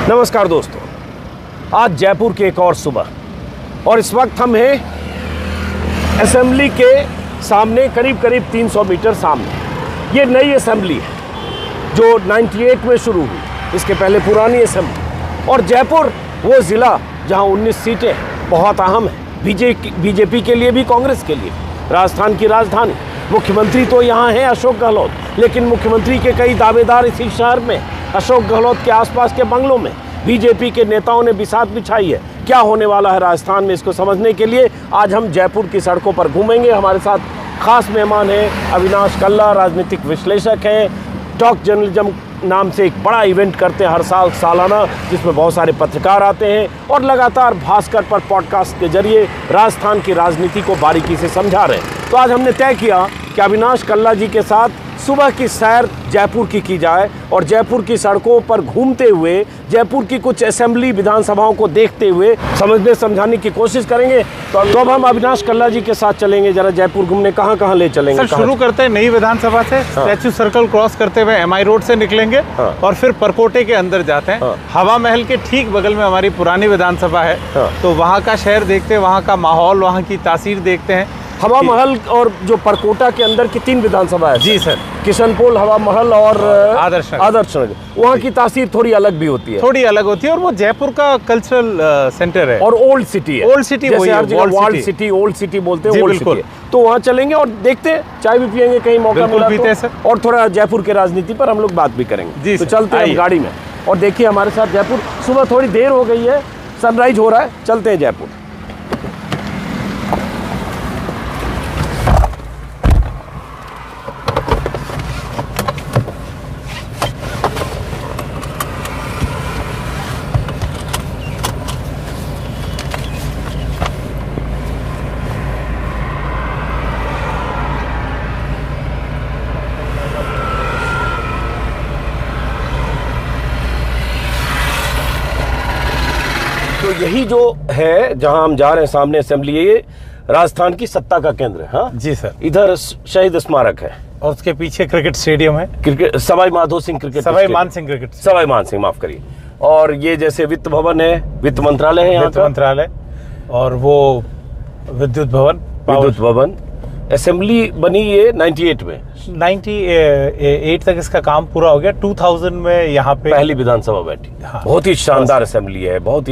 नमस्कार दोस्तों, आज जयपुर की एक और सुबह और इस वक्त हम हैं असेंबली के सामने, करीब 300 मीटर सामने। ये नई असेंबली है जो 98 में शुरू हुई, इसके पहले पुरानी असेंबली। और जयपुर वो ज़िला जहां 19 सीटें बहुत अहम है, बीजेपी के लिए भी, कांग्रेस के लिए। राजस्थान की राजधानी, मुख्यमंत्री तो यहाँ हैं अशोक गहलोत, लेकिन मुख्यमंत्री के कई दावेदार इसी शहर में, अशोक गहलोत के आसपास के बंगलों में बीजेपी के नेताओं ने बिसात बिछाई है। क्या होने वाला है राजस्थान में, इसको समझने के लिए आज हम जयपुर की सड़कों पर घूमेंगे। हमारे साथ खास मेहमान हैं अविनाश कल्ला, राजनीतिक विश्लेषक हैं। टॉक जर्नलिज्म नाम से एक बड़ा इवेंट करते हैं हर साल, सालाना, जिसमें बहुत सारे पत्रकार आते हैं और लगातार भास्कर पर पॉडकास्ट के जरिए राजस्थान की राजनीति को बारीकी से समझा रहे हैं। तो आज हमने तय किया कि अविनाश कल्ला जी के साथ सुबह की सैर जयपुर की जाए और जयपुर की सड़कों पर घूमते हुए जयपुर की कुछ असेंबली विधानसभाओं को देखते हुए समझने समझाने की कोशिश करेंगे। तो अब हम अविनाश कल्ला जी के साथ चलेंगे, जरा जयपुर घूमने कहाँ ले चलेंगे। सर, शुरू करते हैं नई विधानसभा से। स्टैच्यू सर्कल क्रॉस करते हुए MI रोड से निकलेंगे और फिर परकोटे के अंदर जाते हैं। हवा महल के ठीक बगल में हमारी पुरानी विधानसभा है, तो वहाँ का शहर देखते हैं, वहाँ का माहौल, वहाँ की तासीर देखते हैं। हवा महल और जो परकोटा के अंदर की 3 विधानसभा है। जी सर, किशनपोल, हवा महल और आदर्श नगर। वहाँ की तासीर थोड़ी अलग भी होती है, थोड़ी अलग होती है, और वो जयपुर का कल्चरल सेंटर है और ओल्ड सिटी है। ओल्ड सिटी जैसे हर जगह वर्ल्ड सिटी, ओल्ड सिटी बोलते हैं, ओल्ड सिटी। तो वहाँ चलेंगे और देखते हैं, चाय भी पियेंगे कहीं मौका मिला तो, और थोड़ा जयपुर के राजनीति पर हम लोग बात भी करेंगे। तो चलते हैं गाड़ी में और देखिए हमारे साथ जयपुर। सुबह थोड़ी देर हो गई है, सनराइज हो रहा है, चलते हैं जयपुर। तो यही जो है जहां हम जा रहे हैं, सामने असेंबली है, ये राजस्थान की सत्ता का केंद्र है। हाँ जी सर, इधर शहीद स्मारक है और उसके पीछे क्रिकेट स्टेडियम है, क्रिकेट सवाई मान सिंह माफ करिए। और ये जैसे वित्त भवन है, वित्त मंत्रालय है, यहाँ वित्त मंत्रालय, और वो विद्युत भवन। असेंबली बनी ये 98 में, 98 तक इसका काम पूरा हो गया। 2000 में यहाँ पे पहली विधानसभा बैठी। हाँ, बहुत ही शानदार असेंबली है, बहुत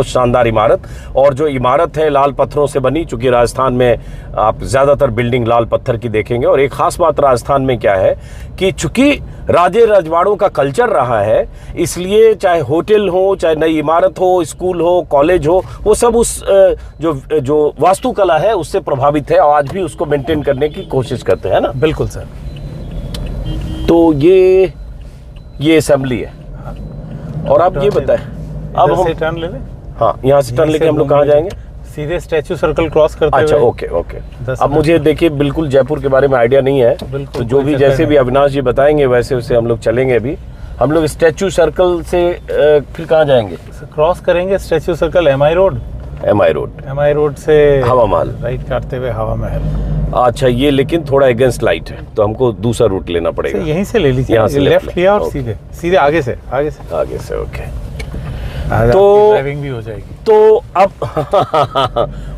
शानदार इमारत। और जो इमारत है लाल पत्थरों से बनी, चूंकि राजस्थान में आप ज्यादातर बिल्डिंग लाल पत्थर की देखेंगे। और एक खास बात राजस्थान में क्या है कि चूंकि राजे रजवाड़ों का कल्चर रहा है, इसलिए चाहे होटल हो, चाहे नई इमारत हो, स्कूल हो, कॉलेज हो, वो सब उस जो वास्तुकला है उससे प्रभावित है और आज भी उसको मेंटेन करने की कोशिश करते हैं ना। बिल्कुल सर। तो ये असेंबली है। और आप ये बताएं, अब हम टर्न ले लें। हाँ, यहाँ से टर्न लेके हम लोग कहाँ जाएंगे? सीधे स्टैच्यू सर्कल क्रॉस करते हुए। अच्छा, ओके। अब मुझे देखिए बिल्कुल जयपुर के बारे में आइडिया नहीं है, तो जो भी जैसे भी अविनाश जी बताएंगे वैसे हम लोग चलेंगे। अभी हम लोग स्टैच्यू सर्कल से फिर कहाँ जाएंगे? क्रॉस करेंगे स्टैच्यू सर्कल, MI रोड से हवा महल, राइट काटते हुए हवा महल। अच्छा, ये लेकिन थोड़ा अगेंस्ट लाइट है, तो हमको दूसरा रूट लेना पड़ेगा। यहीं से ले लीजिए, यहाँ से लेफ्ट लिया और सीधे आगे से ओके। तो ड्राइविंग भी हो जाएगी। तो अब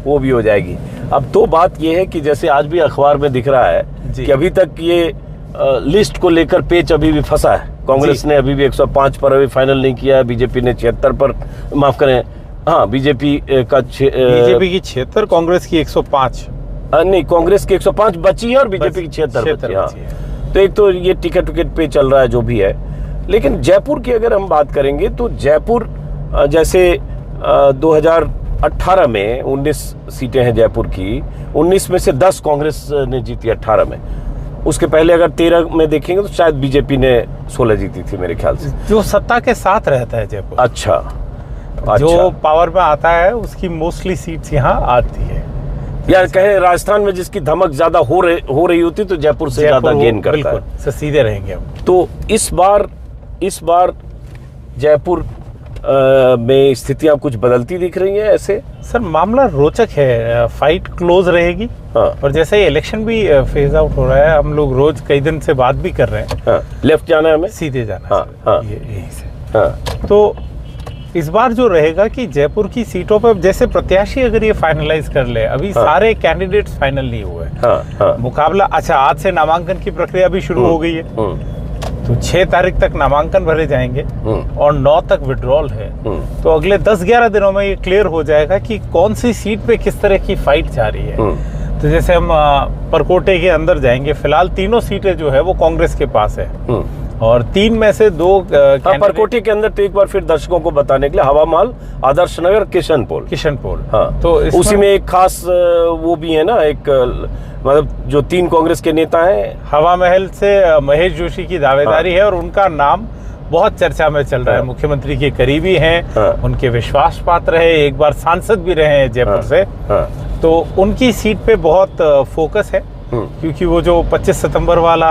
वो भी हो जाएगी। अब तो बात ये है कि जैसे आज भी अखबार में दिख रहा है कि अभी तक ये लिस्ट को लेकर पेच अभी भी फंसा है। कांग्रेस ने अभी भी 105 पर अभी फाइनल नहीं किया है, बीजेपी ने 76 पर, माफ करें, हाँ, बीजेपी की 76, कांग्रेस की 105। नहीं, कांग्रेस की 105 बची है और बीजेपी की 76 बची है। तो एक तो ये टिकट पे चल रहा है जो भी है। लेकिन जयपुर की अगर हम बात करेंगे तो जयपुर जैसे 2018 में 19 सीटें हैं जयपुर की, 19 में से 10 कांग्रेस ने जीती 18 में। उसके पहले अगर 13 में देखेंगे तो शायद बीजेपी ने 16 जीती थी मेरे ख्याल से। जो सत्ता के साथ रहता है जयपुर, अच्छा, जो पावर में आता है उसकी मोस्टली सीट्स यहाँ आती है। यार कहे राजस्थान में जिसकी धमक ज्यादा हो रही होती तो जयपुर से ज्यादा गेन करता है। सीधे रहेंगे हम। तो इस बार जयपुर में स्थितियां कुछ बदलती दिख रही हैं ऐसे? सर, मामला रोचक है, फाइट क्लोज रहेगी। हाँ। और जैसे ही इलेक्शन भी फेज आउट हो रहा है, हम लोग रोज कई दिन से बात भी कर रहे हैं। हाँ। लेफ्ट जाना है हमें, सीधे जाना हाँ, है। हाँ। यहीं से। हाँ। तो इस बार जो रहेगा कि जयपुर की सीटों पर जैसे प्रत्याशी अगर ये फाइनलाइज कर ले, अभी सारे कैंडिडेट्स फाइनल नहीं हुए, मुकाबला अच्छा आज से नामांकन की प्रक्रिया भी शुरू हो गई है, तो 6 तारीख तक नामांकन भरे जाएंगे और 9 तक विड्रॉल है। तो अगले 10-11 दिनों में ये क्लियर हो जाएगा कि कौन सी सीट पे किस तरह की फाइट जारी है। तो जैसे हम परकोटे के अंदर जाएंगे, फिलहाल तीनों सीटें जो है वो कांग्रेस के पास है और 3 में से 2 परकोटे के अंदर। तो एक बार फिर दर्शकों को बताने के लिए, हवामाल, आदर्श नगर, किशनपोल। हाँ, तो उसी में एक खास वो भी है ना, एक मतलब जो 3 कांग्रेस के नेता हैं। हवा महल से महेश जोशी की दावेदारी है और उनका नाम बहुत चर्चा में चल रहा है। मुख्यमंत्री के करीबी हैं, उनके विश्वास पात्र है, एक बार सांसद भी रहे हैं जयपुर से। तो उनकी सीट पे बहुत फोकस है क्योंकि वो जो 25 सितंबर वाला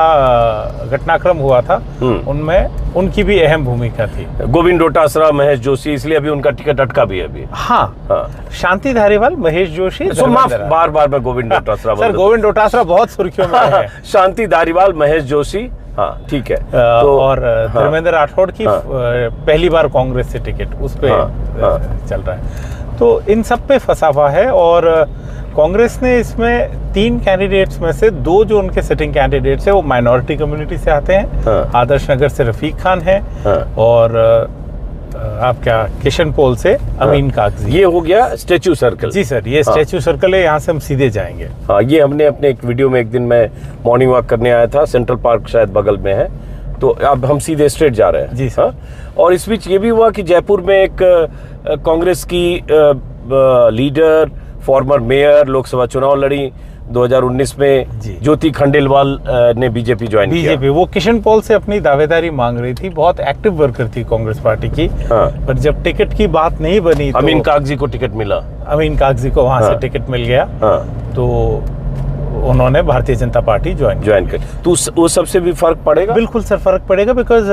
घटनाक्रम हुआ था उनमें उनकी भी अहम भूमिका थी। गोविंद डोटासरा, महेश जोशी, इसलिए अभी उनका टिकट अटका भी है अभी। हाँ, शांति धारीवाल, महेश जोशी, बार मैं गोविंद डोटासरा सर, गोविंद डोटासरा बहुत सुर्खियों में है। शांति धारीवाल, महेश जोशी, हाँ ठीक है। तो और धर्मेंद्र राठौड़ की पहली बार कांग्रेस से टिकट उस पे चल रहा है। तो इन सब पे फंसा हुआ है और कांग्रेस ने इसमें 3 कैंडिडेट्स में से 2 जो उनके सिटिंग कैंडिडेट्स हैं वो माइनॉरिटी कम्युनिटी से आते हैं। आदर्श नगर से रफीक खान है और आपका किशनपोल से अमीन कागजी। ये हो गया स्टैच्यू सर्कल। जी सर, ये स्टैच्यू सर्कल है, यहाँ से हम सीधे जाएंगे। हाँ, ये हमने अपने एक वीडियो में, एक दिन मैं मॉर्निंग वॉक करने आया था, सेंट्रल पार्क शायद बगल में है, तो अब हम सीधे स्ट्रेट जा रहे हैं। जी सर। और इस बीच ये भी हुआ कि जयपुर में एक कांग्रेस की लीडर, फॉर्मर मेयर, लोकसभा चुनाव लड़ी 2019 में, ज्योति खंडेलवाल ने बीजेपी ज्वाइन किया। वो किशनपोल से अपनी दावेदारी मांग रही थी, बहुत एक्टिव वर्कर थी कांग्रेस पार्टी की। पर जब टिकट की बात नहीं बनी तो अमीन कागजी को टिकट मिला, अमीन कागजी को वहां से टिकट मिल गया, तो उन्होंने भारतीय जनता पार्टी ज्वाइन कर। तो वो सबसे भी फर्क पड़ेगा? बिल्कुल सर, फर्क पड़ेगा, बिकॉज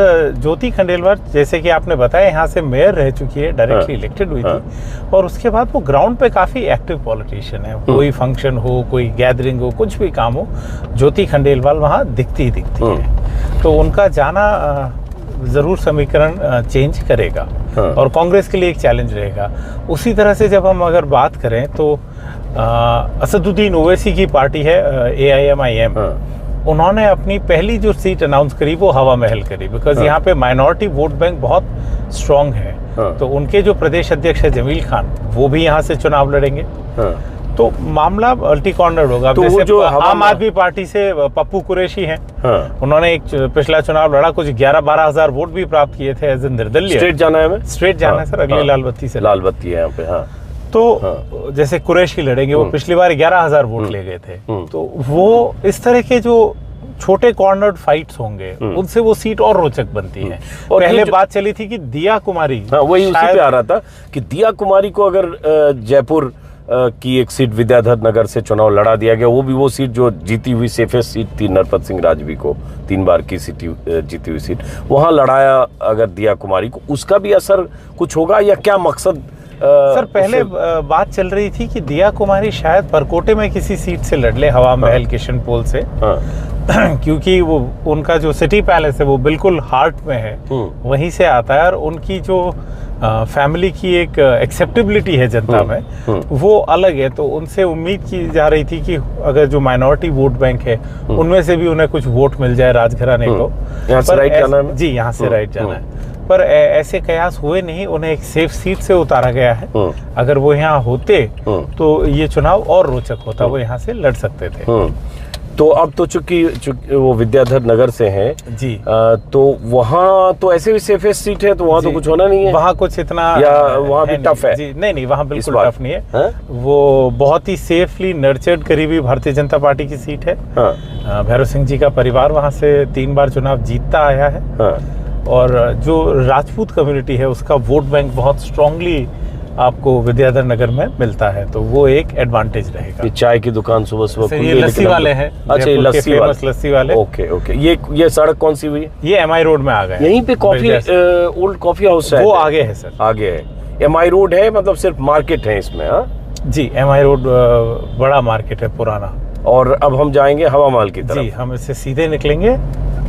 ज्योति खंडेलवाल जैसे कि आपने बताया यहाँ से मेयर रह चुकी है, डायरेक्टली इलेक्टेड हुई थी, और उसके बाद वो ग्राउंड पे काफी एक्टिव पॉलिटिशियन है। कोई फंक्शन हो, कोई गैदरिंग हो, कुछ भी काम हो, ज्योति खंडेलवाल वहाँ दिखती ही दिखती है। तो उनका जाना जरूर समीकरण चेंज करेगा और कांग्रेस के लिए एक चैलेंज रहेगा। उसी तरह से जब हम अगर बात करें तो असदुद्दीन ओवैसी की पार्टी है AIMIM, उन्होंने अपनी पहली जो सीट अनाउंस करी वो हवा महल करी, बिकॉज यहाँ पे माइनॉरिटी वोट बैंक बहुत स्ट्रांग है। तो उनके जो प्रदेश अध्यक्ष है जमील खान, वो भी यहाँ से चुनाव लड़ेंगे। तो मामला मल्टी कॉर्नर होगा। तो जैसे जो आम आदमी पार्टी से पप्पू कुरैशी हैं, उन्होंने एक पिछला चुनाव लड़ा, कुछ 11-12 हजार वोट भी प्राप्त किए थे एज ए निर्दलीय। स्ट्रेट जाना है, स्ट्रेट जाना है सर, अगली लाल बत्ती से। लाल बत्ती है यहाँ पे। हाँ, तो जैसे कुरैशी लड़ेंगे, वो पिछली बार 11,000 वोट ले गए थे। तो वो इस तरह के जो छोटे कॉर्नर्ड फाइट्स होंगे, उनसे वो सीट और रोचक बनती है। और पहले बात चली थी कि दिया कुमारी, वही उसी पे आ रहा था कि दिया कुमारी को अगर जयपुर की एक सीट विद्याधर नगर से चुनाव लड़ा दिया गया, वो भी वो सीट जो जीती हुई सेफेस्ट सीट थी नरपत सिंह राजवी को, 3 बार की जीती हुई सीट, वहां लड़ाया अगर दिया कुमारी को, उसका भी असर कुछ होगा या क्या मकसद? सर पहले बात चल रही थी कि दिया कुमारी शायद परकोटे में किसी सीट से लड़ ले, हवा महल किशनपोल से, क्योंकि वो उनका जो सिटी पैलेस है वो बिल्कुल हार्ट में है, वहीं से आता है, और उनकी जो फैमिली की एक एक्सेप्टेबिलिटी है जनता में वो अलग है। तो उनसे उम्मीद की जा रही थी कि अगर जो माइनॉरिटी वोट बैंक है उनमें से भी उन्हें कुछ वोट मिल जाए राजघराने को। यहाँ से राइट जाना है? जी, यहाँ से राइट जाना है, पर ऐसे कयास हुए नहीं, उन्हें एक सेफ सीट से उतारा गया है। अगर वो यहाँ होते तो ये चुनाव और रोचक होता, वो यहाँ से लड़ सकते थे। तो अब तो चूंकि वो विद्याधर नगर से हैं जी, तो वहाँ तो ऐसे भी सेफेस्ट सीट है, तो वहाँ तो कुछ होना नहीं है, वहाँ कुछ इतना या वहाँ भी टफ है? जी नहीं, वहाँ बिल्कुल टफ नहीं है। वो बहुत ही सेफली नर्चर्ड करीबी भारतीय जनता पार्टी की सीट है। भैरव सिंह जी का परिवार वहाँ से 3 बार चुनाव जीतता आया है, और जो राजपूत कम्युनिटी है उसका वोट बैंक बहुत स्ट्रांगली आपको विद्याधर नगर में मिलता है, तो वो एक एडवांटेज रहेगा। ये चाय की दुकान सुबह सुबह, ये लस्सी वाले हैं। अच्छा, लस्सी वाले। Okay okay. ये सड़क कौन सी हुई? ये MI रोड में आ गए, यहीं पे कॉफी ओल्ड कॉफी हाउस है, वो आगे है सर, आगे है। MI रोड है, मतलब सिर्फ मार्केट है इसमें? जी, MI रोड बड़ा मार्केट है, पुराना। और अब हम जाएंगे हवा महल की तरफ। जी, हम इससे सीधे निकलेंगे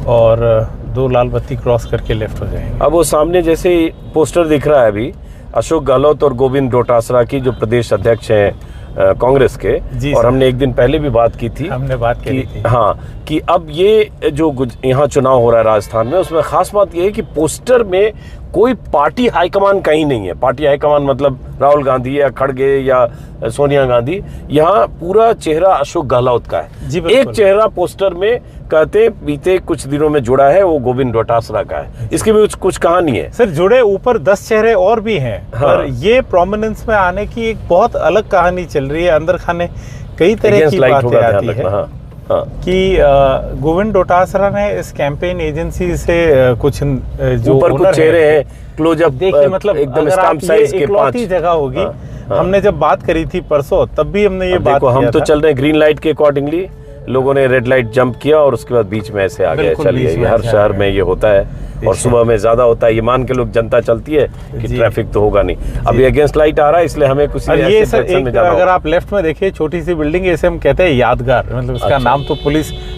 और 2 लाल बत्ती क्रॉस करके लेफ्ट हो जाएंगे। अब वो सामने जैसे पोस्टर दिख रहा है अभी अशोक गहलोत और गोविंद डोटासरा की, जो प्रदेश अध्यक्ष हैं कांग्रेस के, और हमने एक दिन पहले भी बात की थी, हमने बात की थी। हाँ, कि अब ये जो यहाँ चुनाव हो रहा है राजस्थान में, उसमें खास बात ये है कि पोस्टर में कोई पार्टी हाईकमान कहीं नहीं है। पार्टी हाईकमान मतलब राहुल गांधी या खड़गे या सोनिया गांधी, यहाँ पूरा चेहरा अशोक गहलोत का है। एक चेहरा पोस्टर में कहते बीते कुछ दिनों में जुड़ा है, वो गोविंद डोटासरा का है। इसकी भी कुछ कहानी है सर। जुड़े ऊपर 10 चेहरे और भी हैं, पर ये प्रोमिनेंस में आने की एक बहुत अलग कहानी चल रही है। अंदर खाने कई तरह की बातें आती है कि गोविंद डोटासरा ने इस कैंपेन एजेंसी से कुछ जो ऊपर कुछ चेहरे हैं, क्लोजअप देखिए, मतलब एकदम स्टैम्प साइज के 5 जगह होगी। हमने जब बात करी थी परसों, तब भी हमने ये बात किया हम तो चल रहे हैं ग्रीन लाइट के अकॉर्डिंगली, लोगों ने रेड लाइट जंप किया और उसके बाद बीच में ऐसे आ गए, चल गए। हर शहर में ये होता है, और सुबह में ज्यादा होता है। ये मान के लोग जनता चलती है कि ट्रैफिक तो होगा नहीं। अभी अगेंस्ट लाइट आ रहा है, इसलिए हमें कुछ ये सर एक, अगर आप लेफ्ट में देखिए, छोटी सी बिल्डिंग है, इसे हम कहते हैं यादगार। मतलब इसका नाम तो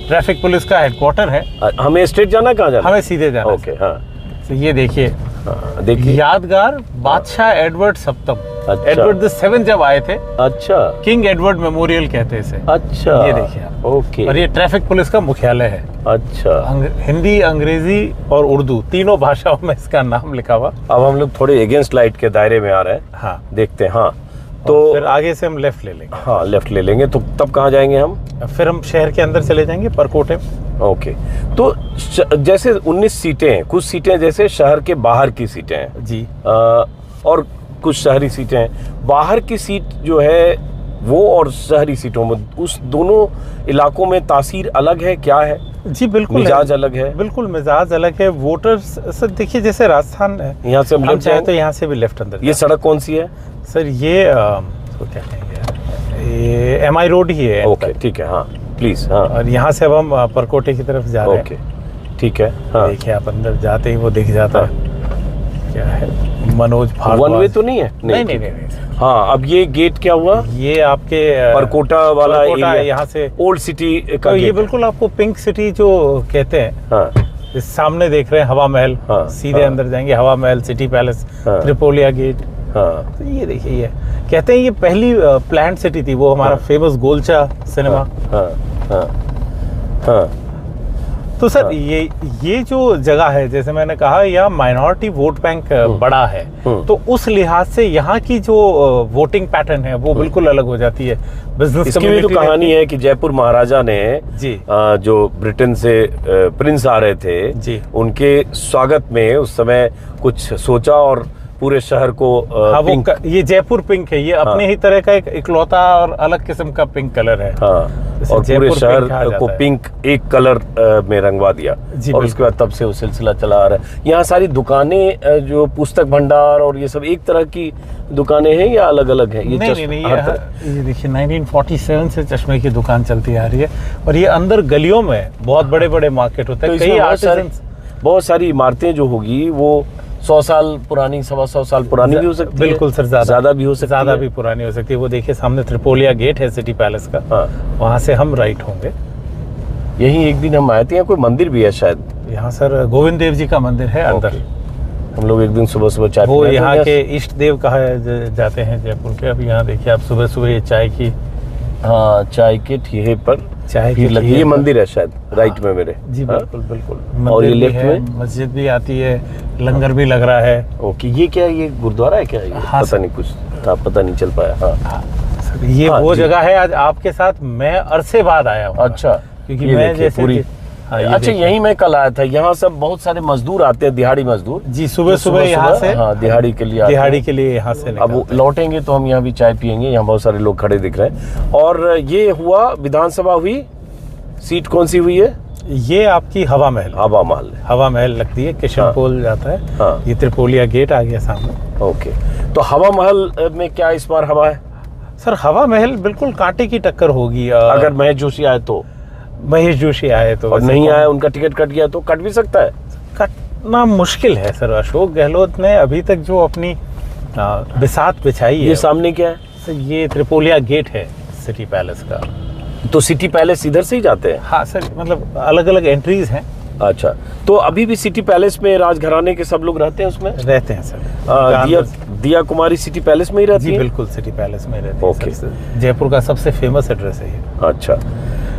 ट्रैफिक पुलिस का हेडक्वार्टर है। हमें स्ट्रेट जाना, कहाँ जाना? हमें सीधे जाना। ओके, हाँ। तो ये देखिए, देखिए यादगार बादशाह एडवर्ड सप्तम, एडवर्ड 7 जब आए थे। अच्छा, किंग एडवर्ड मेमोरियल कहते हैं इसे। अच्छा, ये देखिए आप। ओके। और ये ट्रैफिक पुलिस का मुख्यालय है। अच्छा, हिंदी, अंग्रेजी और उर्दू तीनों भाषाओं में इसका नाम लिखा हुआ। अब हम लोग थोड़े अगेंस्ट लाइट के दायरे में आ रहे हैं। हाँ, देखते हैं। हाँ, तो फिर आगे से हम लेफ्ट ले लेंगे। हाँ, लेफ्ट ले लेंगे। तो तब कहाँ जाएंगे हम? फिर हम शहर के अंदर चले जाएंगे, परकोटे। ओके। तो जैसे 19 सीटें हैं, कुछ सीटें जैसे शहर के बाहर की सीटें हैं जी, और कुछ शहरी सीटें हैं। बाहर की सीट जो है वो और शहरी सीटों में, उस दोनों इलाकों में तासीर अलग है, क्या है? जी बिल्कुल, मिजाज अलग है। बिल्कुल मिजाज अलग है। वोटर्स सर देखिए, जैसे राजस्थान है, यहाँ से हम चाहे तो यहाँ से भी लेफ्ट अंदर। ये सड़क कौन सी है सर? ये तो क्या कहेंगे, ये MI रोड ही है। ओके, ठीक है। हाँ, प्लीज। हाँ, और यहाँ से अब हम परकोटे की तरफ जा रहे हैं। ओके, ठीक है। हाँ, देखिए आप अंदर जाते ही वो दिख जाता है। क्या है, मनोज भारद्वाज। वन वे तो नहीं है? नहीं। हाँ, अब ये गेट क्या हुआ? ये आपके परकोटा वाला एरिया, यहाँ से ओल्ड सिटी का तो ये बिल्कुल आपको पिंक सिटी जो कहते हैं। हाँ, इस सामने देख रहे हैं हवा महल। हाँ, सीधे अंदर जाएंगे, हवा महल, सिटी पैलेस, त्रिपोलिया गेट। हाँ, तो ये देखिए, ये कहते हैं ये पहली प्लांट सिटी थी, वो हमारा फेमस गोलचा सिनेमा। हाँ, हाँ, हाँ। तो सर ये जो जगह है, जैसे मैंने कहा, यहाँ माइनॉरिटी वोट बैंक बड़ा है, तो उस लिहाज से यहाँ की जो वोटिंग पैटर्न है वो बिल्कुल अलग हो जाती है। बिजनेस इसकी भी तो कहानी है कि जयपुर महाराजा ने जी, जो ब्रिटेन से प्रिंस आ रहे थे जी, उनके स्वागत में उस समय कुछ सोचा और पूरे शहर को पिंक। ये जयपुर पिंक है, ये अपने ही तरह का एक इकलौता और अलग किस्म का पिंक कलर है। हाँ, और पूरे शहर को पिंक एक कलर में रंगवा दिया, और उसके बाद तब से वो सिलसिला चला आ रहा है। यहाँ सारी दुकानें, जो पुस्तक भंडार और ये सब एक तरह की दुकानें हैं या अलग अलग है? नहीं, ये देखिए 1947 से चश्मे की दुकान चलती आ रही है, और ये अंदर गलियों में बहुत बड़े बड़े मार्केट होते हैं। कई बहुत सारी इमारतें जो होगी वो 100 साल पुरानी, 125 साल पुरानी भी हो सकती है। बिल्कुल सर, ज्यादा भी हो सकती है, ज्यादा भी पुरानी हो सकती है। वो देखिए सामने त्रिपोलिया गेट है सिटी पैलेस का। हाँ, वहाँ से हम राइट होंगे। यही एक दिन हम आए थे। यहाँ कोई मंदिर भी है शायद? यहाँ सर गोविंद देव जी का मंदिर है अंदर। हम लोग एक दिन सुबह सुबह चाय, वो यहाँ के इष्ट देव कहा जाते हैं जयपुर के। अब यहाँ देखिए आप सुबह सुबह ये चाय की, हाँ, चाय के ठिये पर चाय की लगी। ये मंदिर है शायद राइट में मेरे। जी बिल्कुल बिल्कुल। और ये लेफ्ट में मस्जिद भी आती है, लंगर भी लग रहा है। ओके, ये क्या, ये गुरुद्वारा है क्या? हाँ, पता नहीं, कुछ था, पता नहीं चल पाया। हाँ, ये वो जगह है। आज आपके साथ मैं अरसे बाद आया हूँ। अच्छा, क्योंकि मैं जैसे पूरी, अच्छा, यही मैं कल आया था। यहाँ सब बहुत सारे मजदूर आते हैं, दिहाड़ी मजदूर जी, सुबह सुबह यहाँ से। हाँ, दिहाड़ी के लिए यहाँ से। अब वो लौटेंगे तो हम यहाँ भी चाय पियेंगे। यहाँ बहुत सारे लोग खड़े दिख रहे हैं। और ये हुआ, विधानसभा हुई, सीट कौन सी हुई है? ये आपकी हवा महल। हवा महल लगती है, किशन पोल जाता है। हाँ, ये त्रिपोलिया गेट आ गया सामने। ओके, तो हवा महल में क्या इस बार हवा है? सर हवा महल बिल्कुल कांटे की टक्कर होगी। अगर महेश जोशी आए तो? महेश जोशी आए तो, और नहीं आया, उनका टिकट कट गया तो? कट भी सकता है। कटना मुश्किल है सर। अशोक गहलोत ने अभी तक जो अपनी बिसात बिछाई है। ये सामने क्या है सर? ये त्रिपोलिया गेट है सिटी पैलेस का। तो सिटी पैलेस इधर से ही जाते हैं? हाँ सर, मतलब अलग अलग एंट्रीज हैं। अच्छा, तो अभी भी सिटी पैलेस में राजघराने के सब लोग रहते हैं उसमें? रहते हैं सर। दिया कुमारी सिटी पैलेस में ही रहती है? जी बिल्कुल, सिटी पैलेस में रहती है। ओके। जयपुर का सबसे फेमस एड्रेस है ये। अच्छा,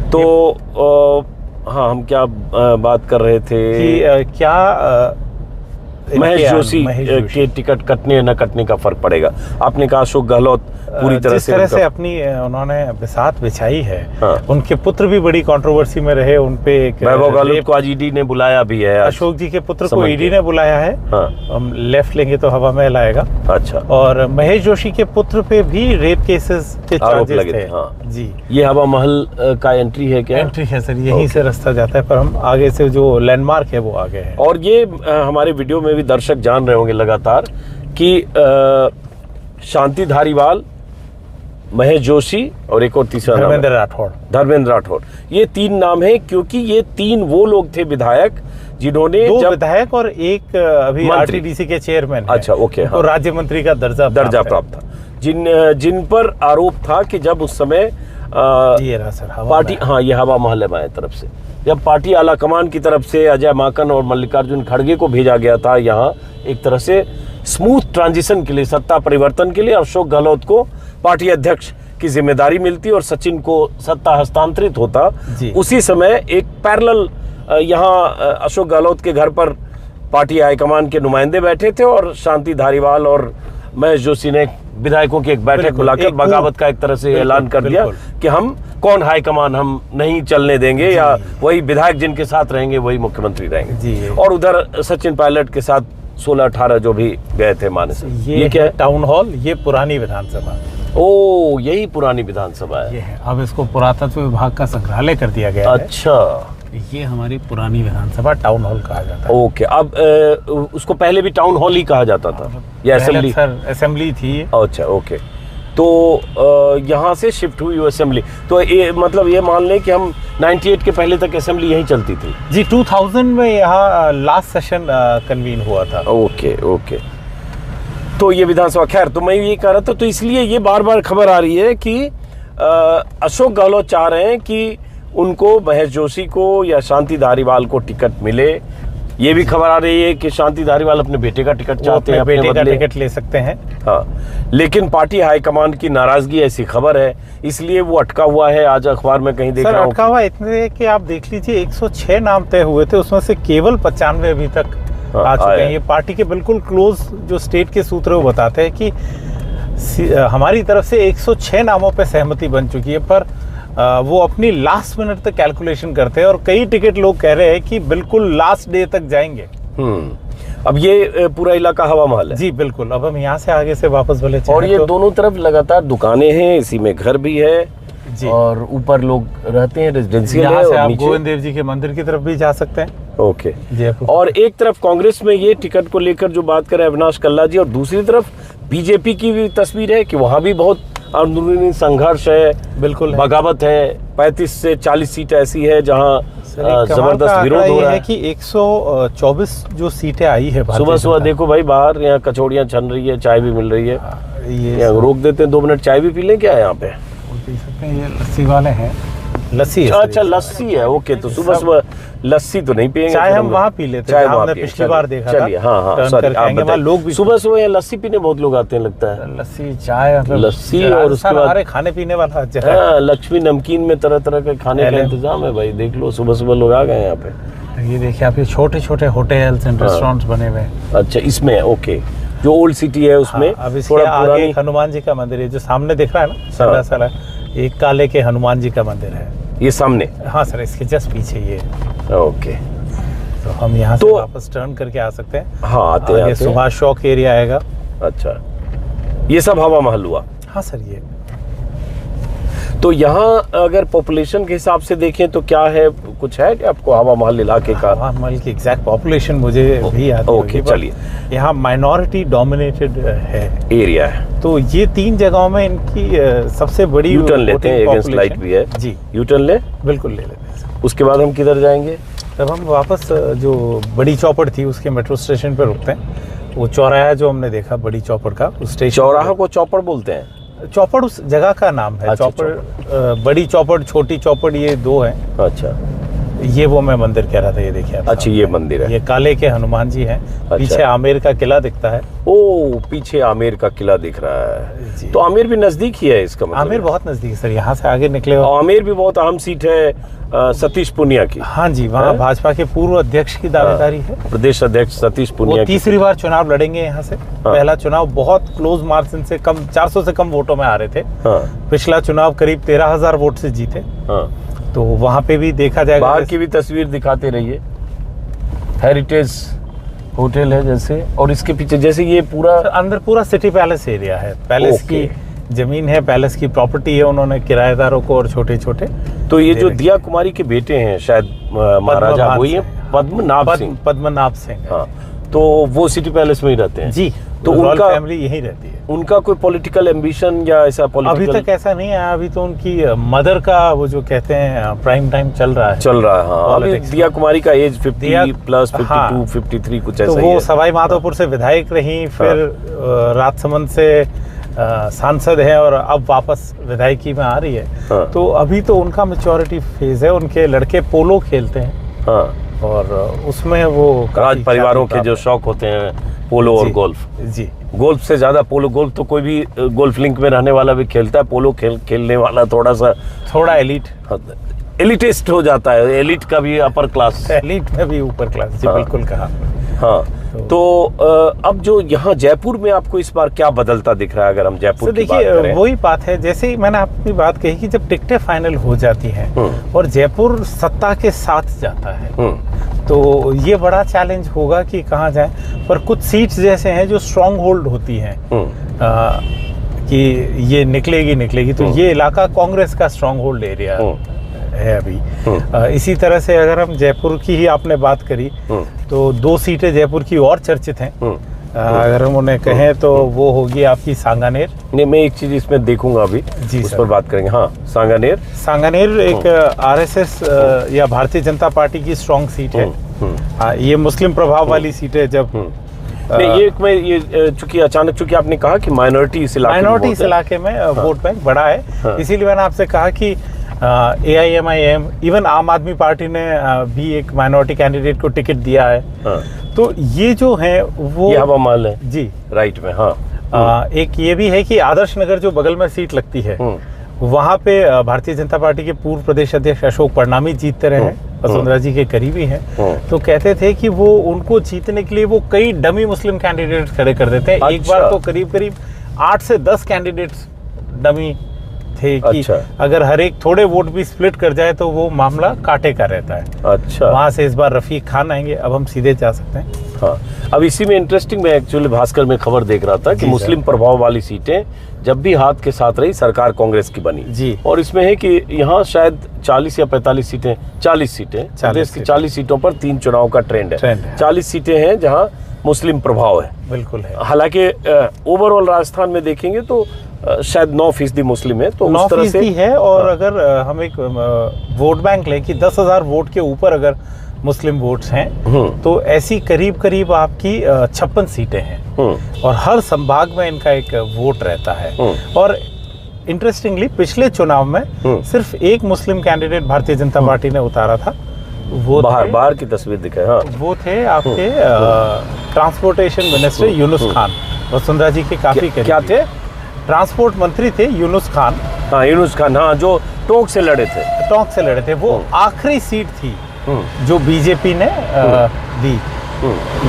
तो हाँ, हम क्या बात कर रहे थे कि क्या महेश जोशी के टिकट कटने न कटने का फर्क पड़ेगा? आपने कहा अशोक गहलोत पूरी तरह जिस तरह से अपनी उन्होंने बिसात बिछाई है। हाँ। उनके पुत्र भी बड़ी कंट्रोवर्सी में रहे, उन पे वैभव गहलोत को आज ईडी ने बुलाया भी है। अशोक जी के पुत्र को ईडी ने बुलाया है। हाँ। हम लेफ्ट लेंगे तो हवा महल आएगा। अच्छा, और महेश जोशी के पुत्र पे भी रेप केसेस के चार्जेस लगे थे। हाँ। जी, ये हवा महल का एंट्री है क्या? एंट्री है सर, यहीं से रास्ता जाता है, पर हम आगे से जो लैंडमार्क है वो आगे है। और ये हमारे वीडियो में भी दर्शक जान रहे होंगे लगातार कि शांति धारीवाल, महेश जोशी और एक और तीसरा नाम धर्मेंद्र राठौड़। ये 3 नाम है क्योंकि ये 3 वो लोग थे विधायक जिन्होंने 2 विधायक और एक अभी आरटीडीसी के चेयरमैन। अच्छा, ओके। हाँ। राज्य मंत्री का दर्जा प्राप्त था। जिन पर आरोप था कि जब उस समय ये रहा सर पार्टी, हाँ, ये हवा महल है तरफ से, जब पार्टी आलाकमान की तरफ से अजय माकन और मल्लिकार्जुन खड़गे को भेजा गया था यहाँ एक तरह से स्मूथ ट्रांजिशन के लिए, सत्ता परिवर्तन के लिए, अशोक गहलोत को पार्टी अध्यक्ष की जिम्मेदारी मिलती और सचिन को सत्ता हस्तांतरित होता। उसी समय एक पैरेलल यहाँ अशोक गहलोत के घर पर पार्टी हाईकमान के नुमाइंदे बैठे थे और शांति धारीवाल और महेश जोशी ने विधायकों की एक बैठक बुलाकर बगावत का एक तरह से ऐलान कर दिया कि हम कौन हाईकमान हम नहीं चलने देंगे, या वही विधायक जिनके साथ रहेंगे वही मुख्यमंत्री रहेंगे। और उधर सचिन पायलट के साथ 16-18 जो भी गए थे मानस। ये क्या है? टाउन हॉल, ये पुरानी विधानसभा। ओ, यही पुरानी विधानसभा है। ये है। अब इसको पुरातत्व विभाग का संग्रहालय कर दिया गया है। अच्छा, ये हमारी पुरानी विधानसभा टाउन हॉल कहा जाता है। ओके। अब उसको पहले भी टाउन हॉल ही कहा जाता था या असेंबली? सर असेंबली थी। अच्छा, ओके। तो यहाँ से शिफ्ट हुई असेंबली, तो ये मतलब ये मान लें कि हम 98 के पहले तक असेंबली यहीं चलती थी? जी, 2000 में यहाँ लास्ट सेशन कन्वीन हुआ था। Okay, okay. तो ये विधानसभा, खैर, तो मैं ये कह रहा था, तो इसलिए ये बार बार खबर आ रही है कि अशोक गहलोत चाह रहे हैं कि उनको, महेश जोशी को या शांति धारीवाल को टिकट मिले। ये भी खबर आ रही है कि शांति धारीवाल अपने बेटे का टिकट चाहते हैं, बेटे का टिकट ले सकते हैं। हाँ, लेकिन पार्टी हाईकमान की नाराजगी, ऐसी खबर है, इसलिए वो अटका हुआ है। आज अखबार में कहीं देख रहा हूँ अटका हुआ इतने कि आप देख लीजिए 106 नाम तय हुए थे, उसमें से केवल 95 अभी तक आ चुके हैं। ये पार्टी के बिल्कुल क्लोज जो स्टेट के सूत्र वो बताते हैं कि हमारी तरफ से 106 नामों पे सहमति बन चुकी है, पर वो अपनी लास्ट मिनट तक कैलकुलेशन करते हैं और कई टिकट लोग कह रहे हैं कि बिल्कुल लास्ट डे तक जाएंगे। अब ये पूरा इलाका हवा महल है? जी बिल्कुल। अब हम यहाँ से आगे से वापस भले और ये दोनों तरफ लगातार दुकानें हैं, इसी में घर भी है जी, और ऊपर लोग रहते हैं, रेजिडेंशियल है। और आप गोविंद देव जी के मंदिर की तरफ भी जा सकते हैं। ओके। और एक तरफ कांग्रेस में ये टिकट को लेकर जो बात करे अविनाश कल्ला जी, और दूसरी तरफ बीजेपी की भी तस्वीर है कि वहाँ भी बहुत अंदरूनी संघर्ष है। बिल्कुल, बगावत है। 35 से 40 सीट ऐसी है जहाँ जबरदस्त विरोध हो रहा है कि 124 जो सीटें आई है। सुबह सुबह देखो भाई, बाहर यहाँ कचौड़ियाँ छन रही है, चाय भी मिल रही है। ये रोक देते हैं, 2 मिनट चाय भी पी लें क्या यहाँ पे? पी सकते हैं। ये लस्सी वाले हैं, लस्सी है। अच्छा, लस्सी है। ओके, तो सुबह सुबह लस्सी तो नहीं पियेंगे, चाय हम वहाँ पी लेते हैं। हमने पिछली बार देखा था। चलिए, हाँ, सॉरी, लोग भी सुबह सुबह लस्सी पीने बहुत लोग आते हैं, लगता है। लस्सी, चाय, लस्सी, और उसके बाद खाने पीने वाला। हाँ, लक्ष्मी नमकीन में तरह तरह के खाने का इंतजाम है भाई। देख लो, सुबह सुबह लोग आ गए यहाँ पे। ये देखिए आप, ये छोटे छोटे होटल्स एंड रेस्टोरेंट्स बने हुए हैं। अच्छा, इसमें ओके, जो ओल्ड सिटी है उसमें। अब थोड़ा आगे हनुमान जी का मंदिर है जो सामने दिख रहा है ना, सारा एक काले के हनुमान जी का मंदिर है ये सामने। हाँ सर, इसके जस्ट पीछे ये। ओके, तो हम यहाँ से वापस टर्न करके आ सकते हैं। हाँ, आते हैं। सुभाष चौक एरिया आएगा। अच्छा, ये सब हवा महल हुआ? हाँ सर। ये तो यहाँ अगर पॉपुलेशन के हिसाब से देखें तो क्या है, कुछ है कि आपको हवा महल इलाके का? हवा महल की एग्जैक्ट पॉपुलेशन मुझे भी याद नहीं। ओके, चलिए। यहाँ माइनॉरिटी डोमिनेटेड है एरिया है, तो ये 3 जगहों में इनकी सबसे बड़ी। यूटर्न लेते हैं, अगेंस्ट लाइट भी है जी। यूटर्न ले, बिल्कुल ले लेते हैं। उसके बाद हम किधर जाएंगे? तब हम वापस जो बड़ी चौपड़ थी उसके मेट्रो स्टेशन पर रुकते हैं। वो चौराहा जो हमने देखा बड़ी चौपड़ का, उस स्टेशन। चौराहा को चौपड़ बोलते हैं? चौपड़ उस जगह का नाम है। अच्छा, चौपड़, बड़ी चौपड़, छोटी चौपड़, ये 2 हैं। अच्छा, ये वो मैं मंदिर कह रहा था, ये देखिए आप अच्छा, ये मंदिर है। ये काले के हनुमान जी हैं। पीछे आमेर का किला दिखता है। ओ, पीछे आमेर का किला दिख रहा है। तो आमेर भी नजदीक ही है इसका मतलब? आमेर बहुत नजदीक है सर, यहाँ से आगे निकले हो। आमेर भी बहुत अहम सीट है सतीश पूनिया की। हाँ जी, वहाँ भाजपा के पूर्व अध्यक्ष की दावेदारी है। प्रदेश अध्यक्ष सतीश पूनिया। वो तीसरी बार चुनाव लड़ेंगे यहाँ से। पहला चुनाव बहुत क्लोज मार्जिन से, कम 400 से कम वोटों में आ रहे थे। पिछला चुनाव करीब 13,000 वोट से जीते। तो वहाँ पे भी देखा जाएगा। बाहर की भी तस्वीर दिखाते रहिए। हेरिटेज होटल है जैसे, और इसके पीछे जैसे ये पूरा अंदर पूरा सिटी पैलेस एरिया है। पैलेस की जमीन है, पैलेस की प्रॉपर्टी है, उन्होंने किराएदारों को और छोटे छोटे। तो ये जो दिया कुमारी के बेटे हैं शायद महाराजा, वही है पद्मनाभ सिंह। हाँ, तो वो सिटी पैलेस में ही रहते हैं जी। तो उनका फैमिली यहीं रहती है। उनका कोई पॉलिटिकल एम्बिशन या ऐसा अभी तक ऐसा नहीं है। अभी तो उनकी मदर का वो जो कहते हैं प्राइम टाइम चल रहा है। हाँ। अभी दिया कुमारी का एज 50 प्लस 52 53 कुछ ऐसा ही है। वो सवाई माधोपुर से विधायक रही, फिर राजसमंद से सांसद है और अब वापस विधायकी में आ रही है। तो अभी तो उनका मैच्योरिटी फेज है। उनके लड़के पोलो खेलते हैं और उसमें वो राज परिवारों के जो शौक होते हैं, पोलो और गोल्फ। जी, गोल्फ से ज्यादा पोलो। गोल्फ तो कोई भी गोल्फ लिंक में रहने वाला भी खेलता है। पोलो खेलने वाला थोड़ा एलिटिस्ट हो जाता है। एलिट का भी अपर क्लास, एलिट में भी ऊपर क्लास। जी, बिल्कुल कहा। हाँ, तो अब जो यहाँ जयपुर में आपको इस बार क्या बदलता दिख रहा है, अगर हम जयपुर की बात करें? वही बात है, जैसे ही मैंने अपनी बात कही कि जब टिकटें फाइनल हो जाती हैं और जयपुर सत्ता के साथ जाता है, तो ये बड़ा चैलेंज होगा कि कहाँ जाए। पर कुछ सीट्स जैसे हैं जो स्ट्रॉन्ग होल्ड होती हैं कि ये निकलेगी, तो ये इलाका कांग्रेस का स्ट्रॉन्ग होल्ड एरिया है अभी। इसी तरह से अगर हम जयपुर की ही आपने बात करी, तो 2 सीटें जयपुर की और चर्चित हैं। अगर हम उन्हें कहें तो वो होगी आपकी सांगानेर। नहीं, मैं एक चीज इसमें देखूंगा अभी, उस पर बात करेंगे। हाँ, सांगानेर एक आरएसएस या भारतीय जनता पार्टी की स्ट्रॉन्ग सीट है। ये मुस्लिम प्रभाव वाली सीट है। जब ये चूंकि अचानक, चूंकि आपने कहा कि माइनॉरिटी इस इलाके में वोट बैंक बड़ा है, इसीलिए मैंने आपसे कहा कि AIMIM, इवन आम आदमी पार्टी ने भी एक माइनॉरिटी कैंडिडेट को टिकट दिया है। तो ये जो है वो ये हवा महल है जी, राइट में। हाँ, एक ये भी है कि आदर्श नगर जो बगल में सीट लगती है, वहाँ पे भारतीय जनता पार्टी के पूर्व प्रदेश अध्यक्ष अशोक परनामी जीतते रहे हैं, वसुंधरा जी के करीबी हैं। तो कहते थे कि वो उनको जीतने के लिए वो कई डमी मुस्लिम कैंडिडेट्स खड़े कर देते हैं। एक बार तो करीब 8 से 10 कैंडिडेट्स डमी थे कि अगर हर एक थोड़े वोट भी स्प्लिट कर जाए तो वो मामला कांटे का रहता है। अच्छा, वहां से इस बार रफीक खान आएंगे। अब हम सीधे जा सकते हैं। हाँ, अब इसी में इंटरेस्टिंग, मैं एक्चुअली भास्कर में खबर देख रहा था कि मुस्लिम प्रभाव वाली सीटें जब भी हाथ के साथ रही, सरकार कांग्रेस की बनी जी। और इसमें है कि यहाँ शायद 40 या 45 सीटें, 40 सीटें, देश की 40 सीटों पर 3 चुनाव का ट्रेंड है। 40 सीटें हैं जहाँ मुस्लिम प्रभाव है। बिल्कुल है। हालांकि ओवरऑल राजस्थान में देखेंगे तो शायद 9% मुस्लिम है, तो उस तरह से है। और अगर हम एक वोट बैंक लें कि 10,000 वोट के ऊपर अगर मुस्लिम वोट्स हैं, तो ऐसी करीब आपकी 56 सीटें हैं और हर संभाग में इनका एक वोट रहता है। और इंटरेस्टिंगली पिछले चुनाव में सिर्फ एक मुस्लिम कैंडिडेट भारतीय जनता पार्टी ने उतारा था। वो बाहर की तस्वीर दिखाए। हाँ, वो थे आपके ट्रांसपोर्टेशन मिनिस्टर यूनुस खान, वसुंधरा जी के काफी करीब। क्या थे? ट्रांसपोर्ट मंत्री थे यूनुस खान। हाँ, यूनुस खान, हाँ, जो टोंक से लड़े थे। वो आखिरी सीट थी जो बीजेपी ने दी।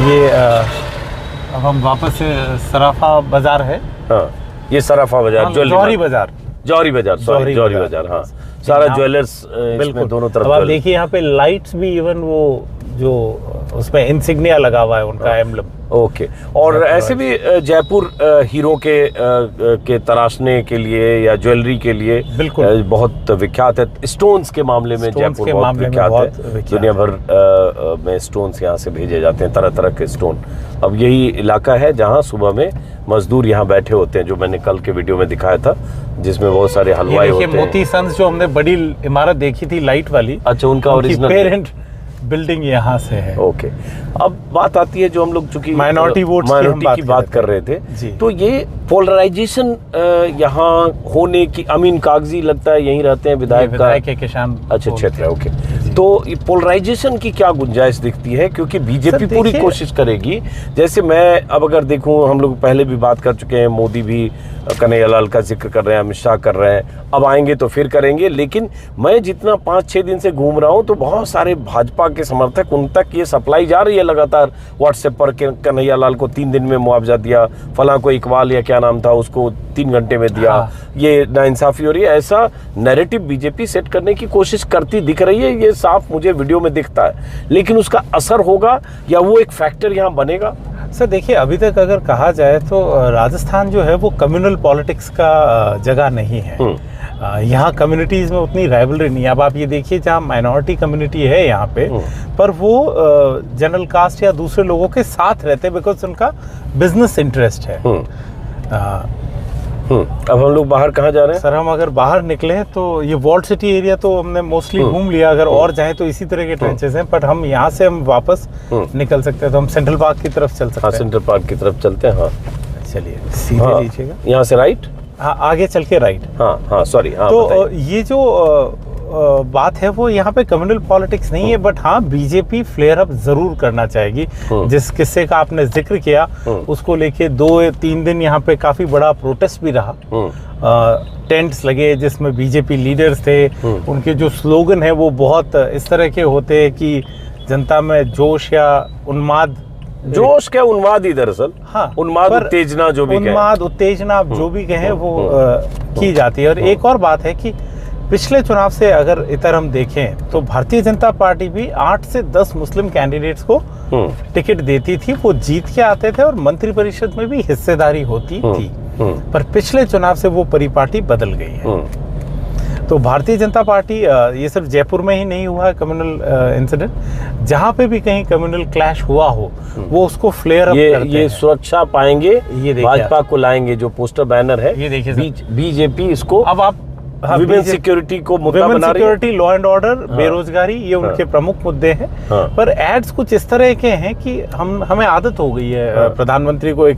ये अब हम वापस से सराफा बाजार है। हाँ, ये सराफा बाजार, जौहरी बाजार। हाँ, सारा ज्वेलर्स बिल्कुल दोनों तरफ। अब आप देखिए यहाँ पे लाइट्स भी, इवन वो जो उसमें इंसिग्निया लगा हुआ है उनका एम्बलम। ओके, और ऐसे भी जयपुर हीरो के तराशने के लिए या ज्वेलरी के लिए बिल्कुल बहुत विख्यात है। स्टोन्स के मामले में जयपुर बहुत विख्यात है। दुनिया भर में स्टोन्स यहाँ से भेजे जाते हैं, तरह तरह के स्टोन। अब यही इलाका है जहाँ सुबह में मजदूर यहाँ बैठे होते हैं, जो मैंने कल के वीडियो में दिखाया था, जिसमें बहुत सारे हलवाई होते हैं। मोती सन्स जो हमने बड़ी इमारत देखी थी लाइट वाली, अच्छा, उनका ओरिजिनल पेरेंट बिल्डिंग यहाँ से है। ओके, अब बात आती है जो हम लोग चूंकि माइनॉरिटी की बात कर रहे थे, तो ये पोलराइजेशन यहाँ होने की, अमीन कागजी लगता है यहीं रहते हैं, विधायक के किसान अच्छा क्षेत्र है। ओके, तो पोलराइजेशन की क्या गुंजाइश दिखती है, क्योंकि बीजेपी पूरी कोशिश करेगी। जैसे मैं अब अगर देखूं, हम लोग पहले भी बात कर चुके हैं, मोदी भी कन्हैयालाल का जिक्र कर रहे हैं, अमित शाह कर रहे हैं, अब आएंगे तो फिर करेंगे। लेकिन मैं जितना 5-6 दिन से घूम रहा हूं तो बहुत सारे भाजपा के समर्थक, उन तक ये सप्लाई जा रही है लगातार व्हाट्सएप पर, कन्हैयालाल को 3 दिन में मुआवजा दिया, फलां को इकबाल या क्या नाम था उसको 3 घंटे में दिया, ये नाइंसाफी हो रही है। ऐसा नैरेटिव बीजेपी सेट करने की कोशिश करती दिख रही है, ये साफ मुझे वीडियो में दिखता है। लेकिन उसका असर होगा या वो एक फैक्टर यहाँ बनेगा? सर देखिए, अभी तक अगर कहा जाए तो राजस्थान जो है वो कम्युनल पॉलिटिक्स का जगह नहीं है। यहाँ कम्युनिटीज़ में उतनी राइवलरी नहीं है। अब आप ये देखिए, जहाँ माइनॉरिटी कम्युनिटी है यहाँ पे, पर वो जनरल कास्ट या दूसरे लोगों के साथ रहते हैं बिकॉज उनका बिजनेस इंटरेस्ट है। अब हम लोग बाहर कहाँ जा रहे हैं? सर हम अगर बाहर निकले तो ये वॉल्ड सिटी एरिया तो हमने मोस्टली घूम लिया, अगर और जाएं तो इसी तरह के ट्रेंचेस हैं, बट हम यहाँ से हम वापस निकल सकते हैं, तो हम सेंट्रल पार्क की तरफ चल सकते हैं। सेंट्रल पार्क की तरफ चलते हैं। हाँ चलिए, सीधे लीजिएगा, यहाँ से राइट, हाँ आगे चल के राइट। हाँ सॉरी। हाँ, तो ये जो बात है वो यहाँ पे कम्युनल पॉलिटिक्स नहीं है, बट हाँ बीजेपी फ्लेयर अप जरूर करना चाहेगी। जिस किस्से का आपने जिक्र किया उसको लेके 2-3 दिन यहाँ पे काफी बड़ा प्रोटेस्ट भी रहा। टेंट्स लगे जिसमें बीजेपी लीडर्स थे, उनके जो स्लोगन है वो बहुत इस तरह के होते हैं कि जनता में जोश या उन्माद, जोश क्या उन्माद ही दरअसल, हाँ उन्माद उत्तेजना जो भी उन्माद उत्तेजना आप जो भी कहें वो की जाती है। और एक और बात है कि पिछले चुनाव से अगर इधर हम देखें तो भारतीय जनता पार्टी भी 8 से 10 मुस्लिम कैंडिडेट्स को टिकट देती थी, वो जीत के आते थे और मंत्रिपरिषद में भी हिस्सेदारी होती थी। पर पिछले चुनाव से वो परिपाटी बदल गई है। तो भारतीय जनता पार्टी, ये सिर्फ जयपुर में ही नहीं हुआ है कम्युनल इंसिडेंट, जहां पे भी कहीं कम्युनल क्लैश हुआ हो वो उसको फ्लेयर अप करते हैं। ये सुरक्षा पाएंगे, ये भाजपा को लाएंगे, जो पोस्टर बैनर है ये देखिए, बीजेपी इसको, अब आप विमेन सिक्योरिटी को मुद्दा बना रही है। सिक्योरिटी, लॉ एंड ऑर्डर, बेरोजगारी, ये उनके प्रमुख मुद्दे हैं। पर एड्स कुछ इस तरह के हैं कि हमें आदत हो गई है प्रधानमंत्री को एक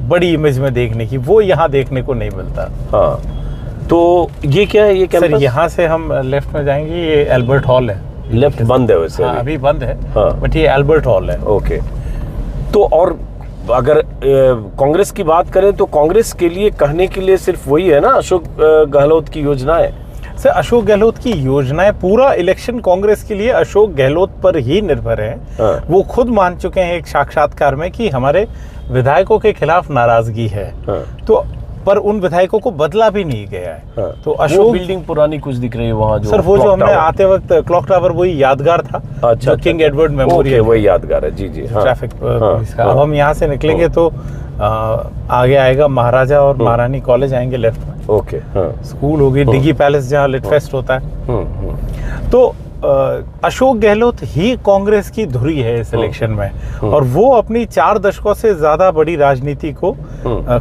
बड़ी इमेज में देखने की, वो यहाँ देखने को नहीं मिलता। तो ये क्या है? ये क्या सर, यहाँ से हम लेफ्ट में जाएंगे, ये एल्बर्ट हॉल है। लेफ्ट बंद है वैसे? अभी बंद है, बट ये एल्बर्ट हॉल है। ओके। तो और अगर कांग्रेस की बात करें तो कांग्रेस के लिए कहने के लिए सिर्फ वही है ना, अशोक गहलोत की योजनाएं। सर अशोक गहलोत की योजनाएं, पूरा इलेक्शन कांग्रेस के लिए अशोक गहलोत पर ही निर्भर है। वो खुद मान चुके हैं एक साक्षात्कार में कि हमारे विधायकों के खिलाफ नाराजगी है। तो पर उन विधायकों को बदला भी नहीं गया है। तो अशोक, बिल्डिंग पुरानी कुछ दिख रही है वहाँ जो, सर वो जो हमने आते वक्त क्लॉक टावर, वही यादगार था। अच्छा, किंग एडवर्ड मेमोरियल, वही यादगार है। जी जी, ट्रैफिक पुलिस का। अब हम यहाँ से निकलेंगे तो आगे आएगा महाराजा और महारानी कॉलेज आएंगे लेफ्ट में। ओके। स्कूल होगी, डिगी पैलेस जहाँ लिट फेस्ट होता है। तो अशोक गहलोत ही कांग्रेस की धुरी है इस इलेक्शन में, और वो अपनी 4 दशकों से ज्यादा बड़ी राजनीति को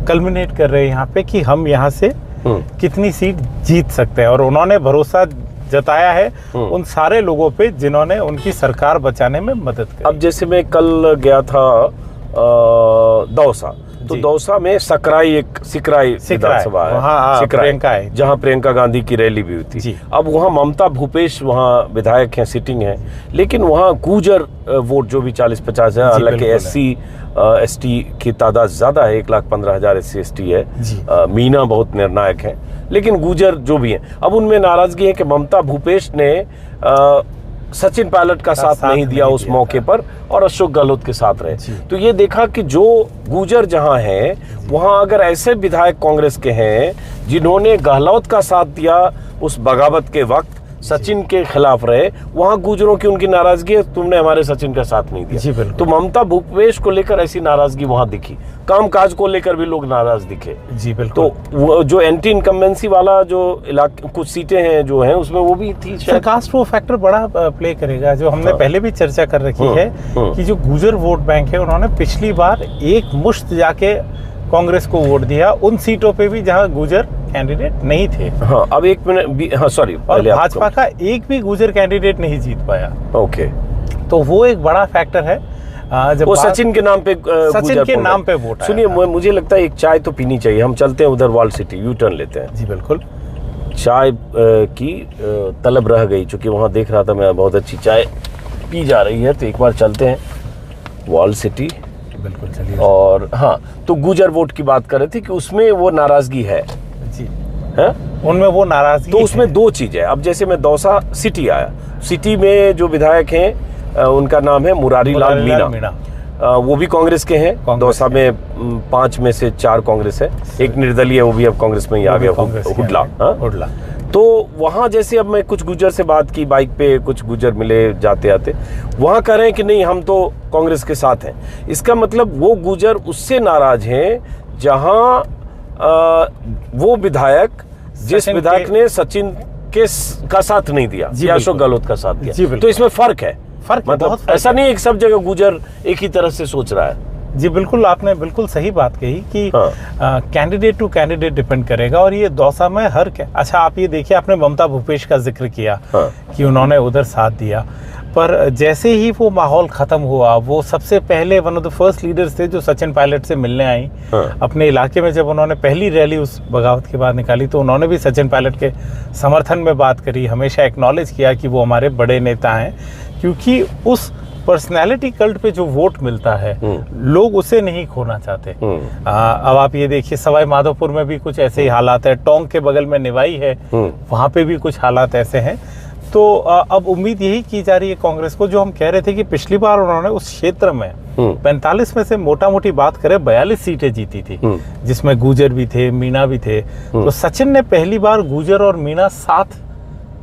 कल्मिनेट कर रहे हैं यहाँ पे कि हम यहाँ से कितनी सीट जीत सकते हैं। और उन्होंने भरोसा जताया है उन सारे लोगों पे जिन्होंने उनकी सरकार बचाने में मदद की। अब जैसे मैं कल गया था दौसा, तो दौसा में सिकराई विधानसभा है, प्रियंका है, जहाँ प्रियंका गांधी की रैली भी हुई थी। अब वहाँ ममता भूपेश वहाँ विधायक हैं, सिटिंग है, लेकिन वहाँ गुर्जर वोट जो भी 40-50 है, हालांकि SC ST की तादाद ज्यादा है, 1,15,000 SC ST है। मीना बहुत निर्णायक है, लेकिन गुर्जर जो भी हैं, अब उनमें नाराजगी है कि ममता भूपेश ने सचिन पायलट का साथ नहीं दिया उस मौके पर, और अशोक गहलोत के साथ रहे। तो ये देखा कि जो गुर्जर जहां है वहां अगर ऐसे विधायक कांग्रेस के हैं जिन्होंने गहलोत का साथ दिया उस बगावत के वक्त, सचिन के खिलाफ रहे, वहां गुर्जरों की उनकी नाराजगी है, तुमने हमारे सचिन का साथ नहीं दिया। तो ममता भूपेश को लेकर ऐसी नाराजगी वहां दिखी, कामकाज को लेकर भी लोग नाराज दिखे। जी बिल्कुल। तो वो जो एंटी इनकम्बेंसी वाला जो इलाके, कुछ सीटें हैं जो हैं, उसमें वो भी थी शायद। कास्ट वो फैक्टर बड़ा प्ले करेगा, जो हमने पहले भी चर्चा कर रखी है कि जो गुर्जर वोट बैंक है, उन्होंने पिछली बार एक मुश्त जाके कांग्रेस को वोट दिया उन सीटों पे भी जहां गुर्जर कैंडिडेट नहीं थे। अब 1 मिनट, सॉरी, और भाजपा का एक भी गुर्जर कैंडिडेट नहीं जीत पाया। ओके। तो वो एक बड़ा फैक्टर है। जब वो सचिन के नाम पे वोट। सुनिए, मुझे लगता है एक चाय तो पीनी चाहिए, हम चलते हैं उधर वॉल सिटी, यू टर्न लेते हैं। जी बिल्कुल। चाय की तलब रह गई, चूँकि वहाँ देख रहा था मैं बहुत अच्छी चाय पी जा रही है, तो एक बार चलते हैं वॉल सिटी। बिल्कुल चलिए। और हाँ, तो गुजर वोट की बात कर रहे थे कि उसमें वो नाराज़गी है जी, है उनमें वो नाराज़गी। तो उसमें दो चीज़ है। अब जैसे मैं दौसा सिटी आया, सिटी में जो विधायक हैं उनका नाम है मुरारी लाल मीणा। वो भी कांग्रेस के हैं। दौसा में 5 में से 4 कांग्रेस है, एक निर्दलीय है, वो भी अब कांग्रेस में ही आ गया, हुडला। तो वहाँ जैसे अब मैं कुछ गुजर से बात की, बाइक पे कुछ गुजर मिले जाते आते, वहाँ कह रहे हैं कि नहीं हम तो कांग्रेस के साथ हैं। इसका मतलब वो गुजर उससे नाराज हैं जहाँ वो विधायक, जिस विधायक ने सचिन का साथ नहीं दिया या अशोक गहलोत का साथ दिया। तो इसमें फर्क है, मतलब ऐसा नहीं है कि सब जगह गुजर एक ही तरह से सोच रहा है। जी बिल्कुल, आपने बिल्कुल सही बात कही कि कैंडिडेट टू कैंडिडेट डिपेंड करेगा। और ये दौसा में अच्छा आप ये देखिए, आपने ममता भूपेश का जिक्र किया कि उन्होंने उधर साथ दिया, पर जैसे ही वो माहौल खत्म हुआ, वो सबसे पहले one of the first leaders थे जो सचिन पायलट से मिलने आई। अपने इलाके में जब उन्होंने पहली रैली उस बगावत के बाद निकाली, तो उन्होंने भी सचिन पायलट के समर्थन में बात करी, हमेशा एक्नॉलेज किया कि वो हमारे बड़े नेता हैं, क्योंकि उस पर्सनैलिटी कल्ट पे जो वोट मिलता है लोग उसे नहीं खोना चाहते। अब आप ये देखिए, सवाई माधोपुर में भी कुछ ऐसे ही हालात है, टोंक के बगल में निवाई है, वहां पे भी कुछ हालात ऐसे हैं। तो अब उम्मीद यही की जा रही है कांग्रेस को, जो हम कह रहे थे कि पिछली बार उन्होंने उस क्षेत्र में 45 में से मोटा मोटी बात करें 42 सीटें जीती थी, जिसमें गुजर भी थे, मीणा भी थे। तो सचिन ने पहली बार गुजर और मीणा साथ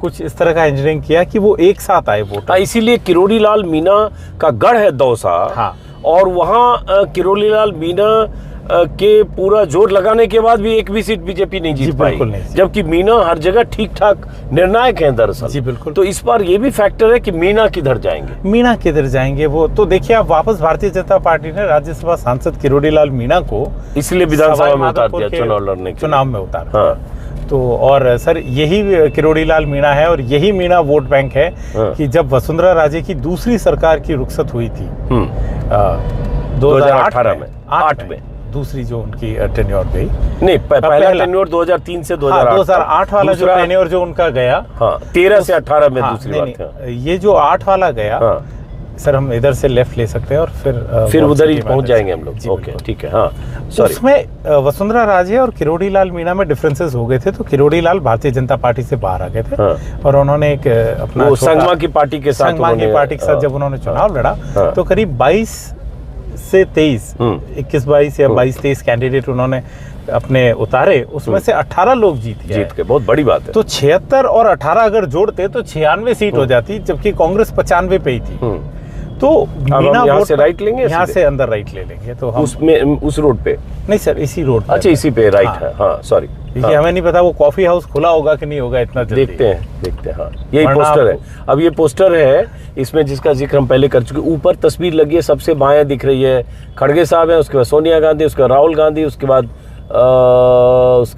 कुछ इस तरह का इंजीनियरिंग किया कि वो एक साथ आए वोट। इसीलिए किरोड़ी लाल मीणा का गढ़ है दौसा। और वहाँ किरोड़ी लाल मीणा के पूरा जोर लगाने के बाद भी एक भी सीट बीजेपी नहीं जीत पाई, जबकि मीणा हर जगह ठीक ठाक निर्णायक है दरअसल। जी बिल्कुल। तो इस बार ये भी फैक्टर है कि मीणा किधर जाएंगे, वो तो देखिए आप, वापस भारतीय जनता पार्टी ने राज्यसभा सांसद किरोड़ी लाल मीणा को इसलिए विधानसभा में उतार दिया, चुनाव में उतार दिया। तो और सर यही किरोड़ी लाल मीणा है, और यही मीणा वोट बैंक है कि जब वसुंधरा राजे की दूसरी सरकार की रुखसत हुई थी 2018 में, दूसरी जो उनकी टेन्योर गई, नहीं पहला टेन्योर 2003 से 2008 वाला जो टेन्योर जो उनका गया, 13 से 18 में दूसरी बात। ये जो 8 वाला गया, सर हम इधर से लेफ्ट ले सकते हैं और फिर उधर ही पहुंच जाएंगे हम लोग। ओके ठीक है। हाँ सॉरी, उसमें वसुंधरा राजे और किरोड़ी लाल मीणा में डिफरेंसेस हो गए थे। तो किरोड़ी लाल भारतीय जनता पार्टी से बाहर आ गए थे और उन्होंने एक अपना संगमा की पार्टी के साथ जब उन्होंने चुनाव लड़ा, तो करीब 22 से 23, 21-22 या 22-23 कैंडिडेट उन्होंने अपने उतारे, उसमें से 18 लोग जीत गए। बहुत बड़ी बात है। तो 76 और 18 अगर जोड़ते तो 96 सीट हो जाती, जबकि कांग्रेस 95 पे ही थी। तो मीणा यहाँ से राइट लेंगे, यहाँ से अंदर राइट ले लेंगे, तो हम उस रोड पे नहीं सर, इसी रोड पे। अच्छा इसी पे राइट है। हाँ सॉरी, क्योंकि हमें नहीं पता वो कॉफी हाउस खुला होगा कि नहीं होगा इतना जल्दी। देखते हैं। हाँ यही पोस्टर है। अब ये पोस्टर है, इसमें जिसका जिक्र हम पहले कर चुके। ऊपर तस्वीर लगी है, सबसे बाएं दिख रही है खड़गे साहब है, उसके बाद सोनिया गांधी, उसके बाद राहुल गांधी, उसके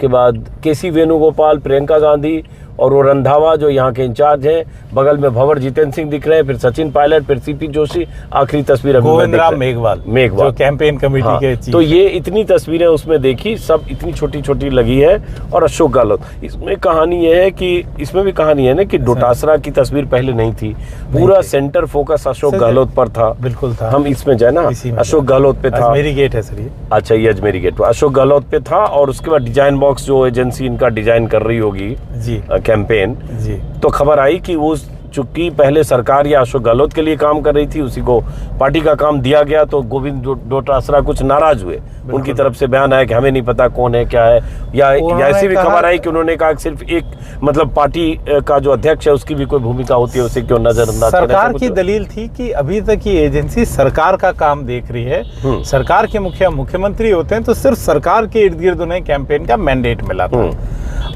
बाद केसी वेणुगोपाल, प्रियंका गांधी और वो रंधावा जो यहाँ के इंचार्ज हैं। बगल में भंवर जितेंद्र सिंह दिख रहे हैं, फिर सचिन पायलट, फिर सीपी जोशी, आखिरी तस्वीर गोविंद राम मेघवाल जो कैंपेन कमेटी के चीफ। तो ये इतनी तस्वीरें उसमें देखी, सब इतनी छोटी छोटी लगी है। और अशोक गहलोत, इसमें कहानी ये है कि इसमें भी कहानी है ना कि डोटासरा की तस्वीर पहले नहीं थी, पूरा सेंटर फोकस अशोक गहलोत पर था। बिल्कुल था। हम इसमें जाए ना, अशोक गहलोत पे था। अजमेरी गेट है सर ये। अच्छा ये अजमेरी गेट अशोक गहलोत पे था। और उसके बाद डिजाइन बॉक्स जो एजेंसी इनका डिजाइन कर रही होगी जी कैंपेन जी, तो खबर आई कि वो चूंकि पहले सरकार या अशोक गहलोत के लिए काम कर रही थी, उसी को पार्टी का काम दिया गया, तो गोविंद डोटासरा कुछ नाराज हुए। उनकी तरफ से बयान आया कि हमें नहीं पता कौन है क्या है, या ऐसी भी खबर आई कि उन्होंने कहा कि सिर्फ एक मतलब पार्टी का जो अध्यक्ष है उसकी भी कोई भूमिका होती है, उसे क्यों नजरअंदाज करें। सरकार की दलील थी कि अभी तक ये एजेंसी सरकार का काम देख रही है, सरकार के मुखिया मुख्यमंत्री होते हैं, तो सिर्फ सरकार के इर्द गिर्द उन्हें कैंपेन का मैंडेट मिला था।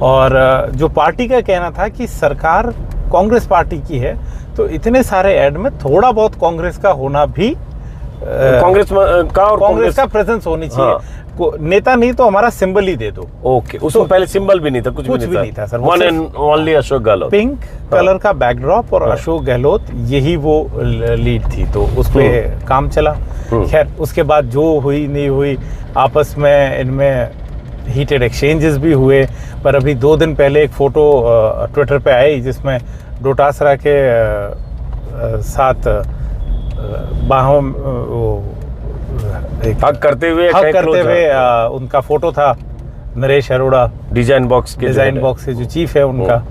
और जो पार्टी का कहना था कि सरकार कांग्रेस पार्टी की है, तो इतने सारे ऐड में थोड़ा बहुत कांग्रेस का होना भी, कांग्रेस का प्रेजेंस होनी चाहिए। नेता नहीं तो हमारा सिंबल ही दे दो। ओके, उसमें पहले सिंबल भी नहीं था, कुछ भी नहीं था sir. One and only Ashok Gehlot, pink colour का बैकड्रॉप और अशोक गहलोत, यही वो लीड थी, तो उस पे काम चला। खैर उसके बाद जो हुई नहीं हुई, आपस में इनमें हीटेड एक्सचेंजेस भी हुए। पर अभी 2 दिन पहले एक फ़ोटो ट्विटर पे आई जिसमें डोटासरा के साथ बाहों हक करते हुए उनका फ़ोटो था नरेश अरोड़ा, डिज़ाइन बॉक्स के जो चीफ है उनका।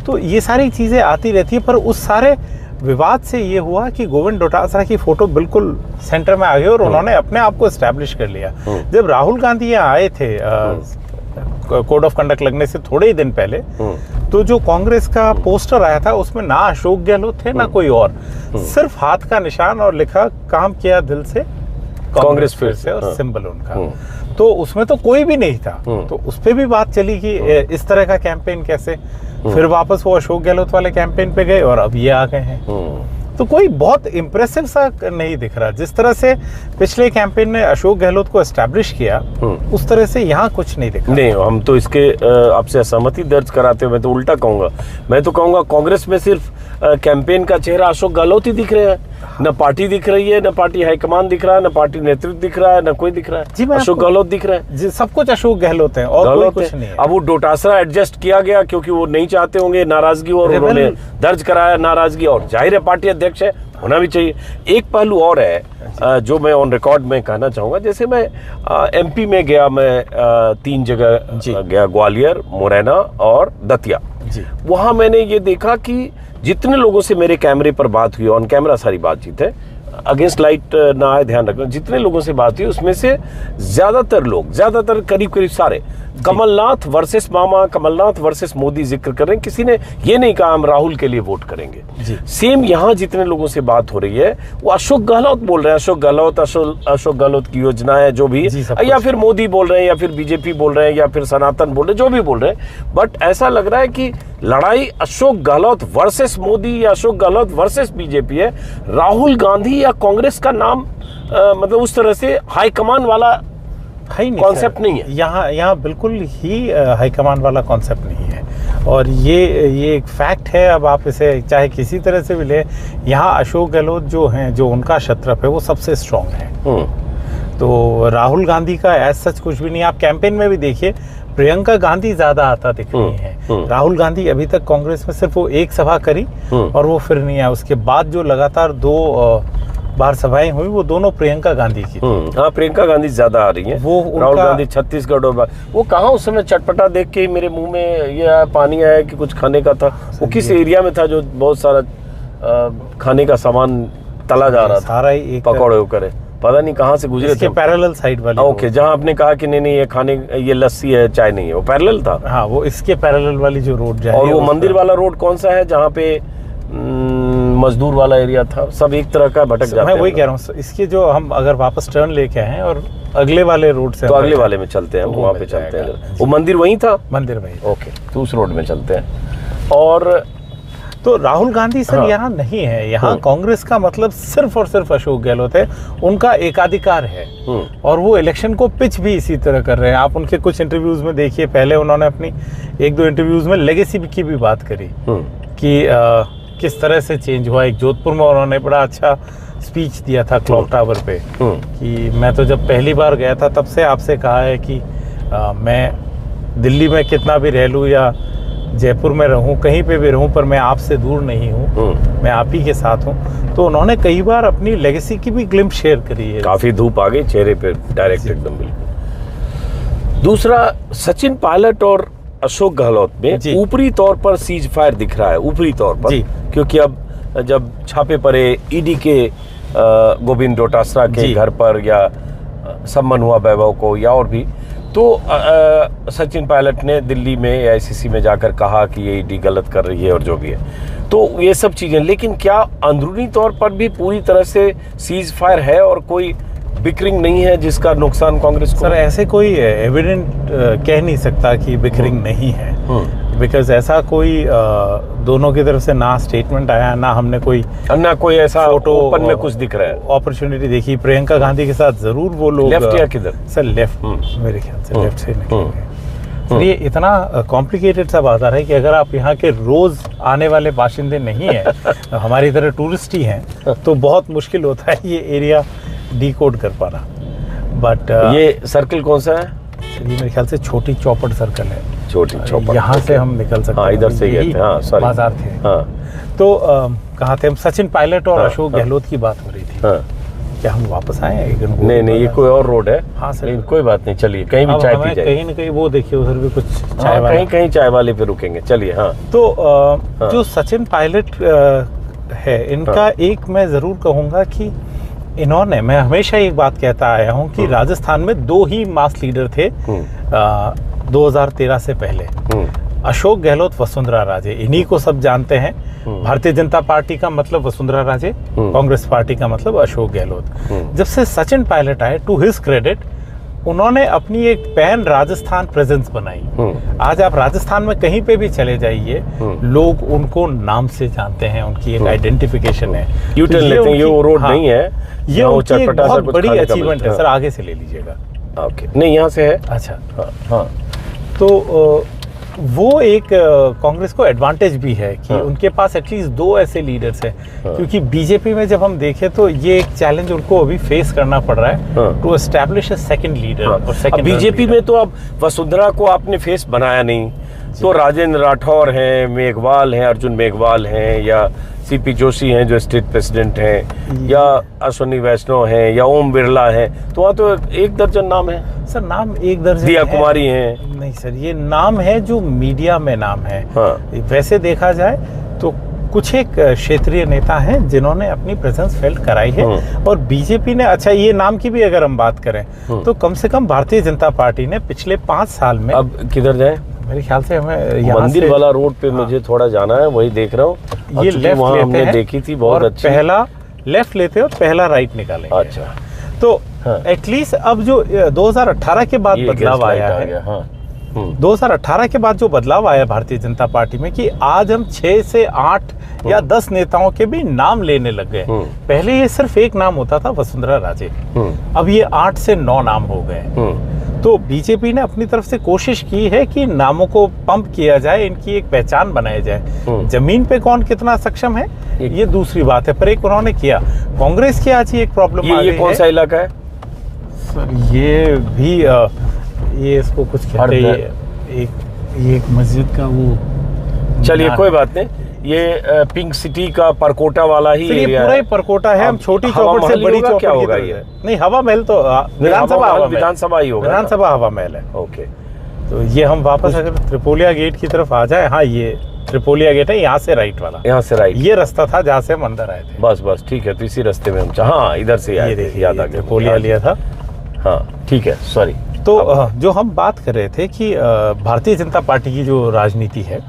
तो ये सारी चीज़ें आती रहती है। पर उस सारे विवाद से ये हुआ कि गोविंद डोटासरा की फ़ोटो बिल्कुल सेंटर में आ गई और उन्होंने अपने आप को एस्टैब्लिश कर लिया। जब राहुल गांधी यहाँ आए थे कोड ऑफ कंडक्ट लगने से थोड़े ही दिन पहले, तो जो कांग्रेस का पोस्टर आया था उसमें ना अशोक गहलोत थे ना कोई और, सिर्फ हाथ का निशान और लिखा काम किया दिल से कांग्रेस फिर से, और सिंबल उनका। तो उसमें तो कोई भी नहीं था। तो उस पर भी बात चली कि इस तरह का कैंपेन कैसे। फिर वापस वो अशोक गहलोत वाले कैंपेन पे गए और अब ये आ गए हैं। तो कोई बहुत इम्प्रेसिव सा नहीं दिख रहा। जिस तरह से पिछले कैंपेन ने अशोक गहलोत को एस्टैब्लिश किया, उस तरह से यहाँ कुछ नहीं दिख रहा। नहीं, हम तो इसके आपसे असहमति दर्ज कराते हुए मैं तो उल्टा कहूंगा। मैं तो कहूंगा कांग्रेस में सिर्फ कैंपेन का चेहरा अशोक गहलोत ही दिख रहे हैं। न पार्टी दिख रही है, न पार्टी हाईकमान दिख रहा है, न पार्टी नेतृत्व दिख रहा है, न कोई दिख रहा है। जी, अशोक गहलोत दिख रहा है। सब कुछ अशोक गहलोत है और कोई कुछ नहीं है। अब वो डोटासरा एडजस्ट किया गया क्योंकि वो नहीं चाहते होंगे नाराजगी, और उन्होंने दर्ज कराया नाराजगी, और जाहिर है पार्टी अध्यक्ष है, होना भी चाहिए। एक पहलू और है जो मैं ऑन रिकॉर्ड में कहना चाहूंगा। जैसे मैं एमपी में गया, मैं 3 जगह गया, ग्वालियर, मुरैना और दतिया। वहां मैंने ये देखा कि जितने लोगों से मेरे कैमरे पर बात हुई, ऑन कैमरा सारी बातचीत है, अगेंस्ट लाइट ना आए ध्यान रखना, जितने लोगों से बात हुई उसमें से ज्यादातर करीब सारे कमलनाथ वर्सेस मामा, कमलनाथ वर्सेस मोदी जिक्र कर रहे हैं। किसी ने ये नहीं कहा हम राहुल के लिए वोट करेंगे। सेम यहाँ जितने लोगों से बात हो रही है वो अशोक गहलोत बोल रहे हैं, अशोक गहलोत की योजना है जो भी, या फिर मोदी बोल रहे हैं, या फिर बीजेपी बोल रहे हैं, या फिर सनातन बोल रहे हैं, जो भी बोल रहे हैं। बट ऐसा लग रहा है कि लड़ाई अशोक गहलोत वर्सेस मोदी या अशोक गहलोत वर्सेस बीजेपी है। राहुल गांधी या कांग्रेस का नाम मतलब उस तरह से हाईकमान वाला कॉन्सेप्ट नहीं है। यहाँ बिल्कुल ही हाईकमान वाला कॉन्सेप्ट नहीं है। और ये एक फैक्ट है। अब आप इसे चाहे किसी तरह से भी ले, यहाँ अशोक गहलोत जो हैं, जो उनका शत्रप है, वो सबसे स्ट्रांग है। तो राहुल गांधी का ऐसा सच कुछ भी नहीं। आप कैंपेन में भी देखिए, प्रियंका गांधी ज्यादा आता दिख रही है। राहुल गांधी अभी तक कांग्रेस में सिर्फ वो एक सभा करी और वो फिर नहीं आया। उसके बाद जो लगातार 2 बार सभाएं हुई, वो दोनों प्रियंका गांधी की। हाँ, प्रियंका गांधी ज्यादा आ रही है। वो राहुल गांधी छत्तीसगढ़ और वो कहाँ उस समय चटपटा देख के मेरे मुंह में ये पानी आया कि कुछ खाने का था। वो किस एरिया में था जो बहुत सारा खाने का सामान तला जा रहा था, सारा ही पकौड़े करे, पता नहीं कहाँ से गुजरे थे। पैरेलल साइड वाली। ओके, जहाँ आपने कहा कि नहीं ये खाने, ये लस्सी है, चाय नहीं है, वो पैरेलल था। हाँ, वो इसके पैरेलल वाली जो रोड जाए। और वो मंदिर वाला रोड कौन सा है जहाँ पे मजदूर वाला एरिया था? सब एक तरह का भटक जाता है। मैं वही कह रहा हूँ, इसके जो हम अगर वापस टर्न लेके आए और अगले वाले रोड से, तो अगले वाले में चलते हैं, वहाँ पे चलते हैं। वो मंदिर वही था, मंदिर वही। ओके, तो उस रोड में चलते हैं। और तो राहुल गांधी सर यहाँ नहीं है। यहाँ कांग्रेस का मतलब सिर्फ और सिर्फ अशोक गहलोत है। उनका एकाधिकार है और वो इलेक्शन को पिच भी इसी तरह कर रहे हैं। आप उनके कुछ इंटरव्यूज में देखिए, पहले उन्होंने अपनी 1-2 इंटरव्यूज में लेगेसी की भी बात करी कि किस तरह से चेंज हुआ। एक जोधपुर में उन्होंने बड़ा अच्छा स्पीच दिया था क्लॉक टावर पे कि मैं तो जब पहली बार गया था तब से आपसे कहा है कि मैं दिल्ली में कितना भी रह लूँ या जयपुर में रहूं, कहीं पे भी रहूं, पर मैं आपसे दूर नहीं हूं, मैं आप ही के साथ हूं। तो उन्होंने कई बार अपनी लेगेसी की भी ग्लिम्प शेयर करी है। काफी धूप आ गई चेहरे पे डायरेक्ट एकदम बिल्कुल। दूसरा, सचिन पायलट और अशोक गहलोत में ऊपरी तौर पर सीज फायर दिख रहा है, ऊपरी तौर पर, क्योंकि अब जब छापे पड़े ईडी के गोविंद डोटासरा के घर पर या सम्मन हुआ वैभव को या और भी, तो सचिन पायलट ने दिल्ली में एआईसीसी में जाकर कहा कि ये ईडी गलत कर रही है और जो भी है, तो ये सब चीजें। लेकिन क्या अंदरूनी तौर पर भी पूरी तरह से सीज फायर है और कोई बिकरिंग नहीं है जिसका नुकसान कांग्रेस को? सर, ऐसे कोई एविडेंट कह नहीं सकता कि बिकरिंग नहीं है, बिकॉज ऐसा कोई दोनों की तरफ से ना स्टेटमेंट आया, ना हमने कोई ऐसा ओपन में कुछ दिख रहा है। अपॉर्चुनिटी देखी प्रियंका गांधी के साथ, जरूर वो लोग लेफ्ट या किधर? सर लेफ्ट, मेरे ख्याल से लेफ्ट से निकलेंगे। ये इतना कॉम्प्लिकेटेड सा बाजार है कि अगर आप यहाँ के रोज आने वाले बाशिंदे नहीं हैं, हमारी तरह टूरिस्ट ही हैं, तो बहुत मुश्किल होता है ये एरिया डिकोड कर पाना। बट ये सर्कल कौन सा है? ये मेरे ख्याल से छोटी चौपड़ सर्कल है, छोटी चौपड़, यहाँ से हम निकल सकते हैं। हाँ, इधर से गए थे, हाँ, सॉरी, बाजार थे। हाँ, तो कहाँ थे हम? सचिन पायलट और हाँ, अशोक हाँ, गहलोत की बात हो रही थी। हाँ। क्या हम वापस आए हैं? नहीं नहीं, ये कोई और रोड है। हाँ सर, लेकिन कोई बात नहीं, चलिए कहीं भी चाय पी जाए। कहीं न कहीं वो देखिए उधर भी कुछ चाय हाँ, वाला, कहीं कहीं चाय वाले पे रुकेंगे, चलिए। हाँ, तो जो सचिन पायलट है, इनका एक मैं ज़रूर कहूँगा कि इन्होंने, मैं हमेशा एक बात कहता आया हूँ कि राजस्थान में 2 ही मास लीडर थे 2013 से पहले, अशोक गहलोत, वसुंधरा राजे। इन्हीं को सब जानते हैं। भारतीय जनता पार्टी का मतलब वसुंधरा राजे, कांग्रेस पार्टी का मतलब अशोक गहलोत। जब से सचिन पायलट आए, टू हिज क्रेडिट, उन्होंने अपनी एक पैन राजस्थान प्रेजेंस बनाई। आज आप राजस्थान में कहीं पे भी चले जाइए, लोग उनको नाम से जानते हैं, उनकी एक आइडेंटिफिकेशन है। यू टर्न लेते हैं, ये वो रोड नहीं है, ये उनकी एक बहुत बड़ी अचीवमेंट है सर। आगे से ले लीजिएगा। ओके, नहीं यहाँ से है। अच्छा, हाँ, तो वो एक कांग्रेस को एडवांटेज भी है कि उनके पास एटलीस्ट 2 ऐसे लीडर्स हैं। क्योंकि बीजेपी में जब हम देखें तो ये एक चैलेंज उनको अभी फेस करना पड़ रहा है, to establish a second leader. और सेकंड बीजेपी में तो अब वसुंधरा को आपने फेस बनाया नहीं, तो राजेंद्र राठौर हैं, मेघवाल हैं, अर्जुन मेघवाल हैं, या सीपी जोशी हैं जो स्टेट प्रेसिडेंट हैं, या अश्विनी वैष्णव हैं, या ओम बिरला हैं, तो वहाँ तो 1 दर्जन नाम है सर। नाम 1 दर्जन दिया कुमारी हैं। नहीं सर, ये नाम है जो मीडिया में नाम है। हाँ। वैसे देखा जाए तो कुछ एक क्षेत्रीय नेता हैं जिन्होंने अपनी प्रेजेंस फेल्ट कराई है। और बीजेपी ने, अच्छा ये नाम की भी अगर हम बात करें तो कम से कम भारतीय जनता पार्टी ने पिछले 5 साल में, अब किधर जाए? मेरे ख्याल से हमें मंदिर वाला रोड पे मुझे थोड़ा जाना है, वही देख रहा हूँ। ये लेफ्ट वहाँ लेते हमने हैं, देखी थी, बहुत अच्छी। पहला लेफ्ट लेते हैं और पहला राइट निकालेंगे। अच्छा, तो एटलीस्ट अब जो 2018 के बाद बदलाव आया है, 2018 के बाद जो बदलाव आया भारतीय जनता पार्टी में, कि आज हम 6 से 8 या 10 नेताओं के भी नाम लेने लग गए। पहले ये सिर्फ एक नाम होता था, वसुंधरा राजे। अब ये 8 से 9 नाम हो गए। तो बीजेपी ने अपनी तरफ से कोशिश की है कि नामों को पंप किया जाए, इनकी एक पहचान बनाई जाए। जमीन पे कौन कितना सक्षम है ये दूसरी बात है, पर एक उन्होंने किया। कांग्रेस की आज ही एक प्रॉब्लम आ गई है। ये कौन सा इलाका है सर? ये भी ये इसको कुछ कहते हैं, एक मस्जिद का वो, चलिए कोई बात नहीं। ये पिंक सिटी का परकोटा वाला ही एरिया है। पूरा ही परकोटा है। हम छोटी चौपड़ से बड़ी चौपड़ क्या होगा ये? नहीं, हवा महल तो विधानसभा ही होगा, विधानसभा हवा महल है। ओके, तो ये हम वापस अगर त्रिपोलिया गेट की तरफ आ जाए, हाँ ये त्रिपोलिया गेट है, यहाँ से राइट वाला, यहाँ से राइट, ये रास्ता था जहाँ से हम अंदर आए थे। बस ठीक है, तो इसी रास्ते में हम, हाँ इधर से याद आ गया, त्रिपोलिया लिया था। हाँ ठीक है, सॉरी। तो जो हम बात कर रहे थे कि भारतीय जनता पार्टी की जो राजनीति है,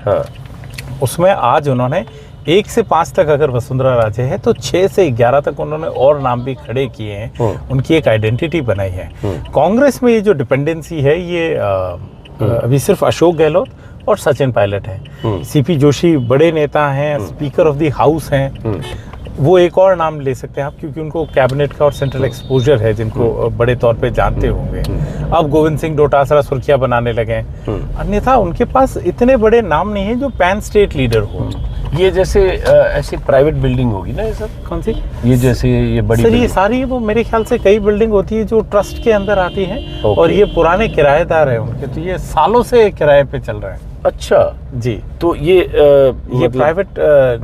उसमें आज उन्होंने 1 से 5 तक अगर वसुंधरा राजे है, तो 6 से 11 तक उन्होंने और नाम भी खड़े किए हैं। उनकी एक आइडेंटिटी बनाई है। कांग्रेस में ये जो डिपेंडेंसी है, ये अभी सिर्फ अशोक गहलोत और सचिन पायलट है। सीपी जोशी बड़े नेता हैं, स्पीकर ऑफ द हाउस हैं, वो एक और नाम ले सकते हैं आप, क्योंकि उनको कैबिनेट का और सेंट्रल एक्सपोजर है, जिनको बड़े तौर पे जानते होंगे। अब गोविंद सिंह डोटासरा सुर्खियां बनाने लगे, अन्यथा उनके पास इतने बड़े नाम नहीं है जो पैन स्टेट लीडर हो। ये जैसे ऐसी प्राइवेट बिल्डिंग होगी ना, ये सब कौन सी? ये जैसे ये बड़ी सर, ये सारी वो मेरे ख्याल से कई बिल्डिंग होती है जो ट्रस्ट के अंदर आती हैं, और ये पुराने किराएदार हैं उनके, तो ये सालों से किराए पे चल रहा है। अच्छा जी, तो ये प्राइवेट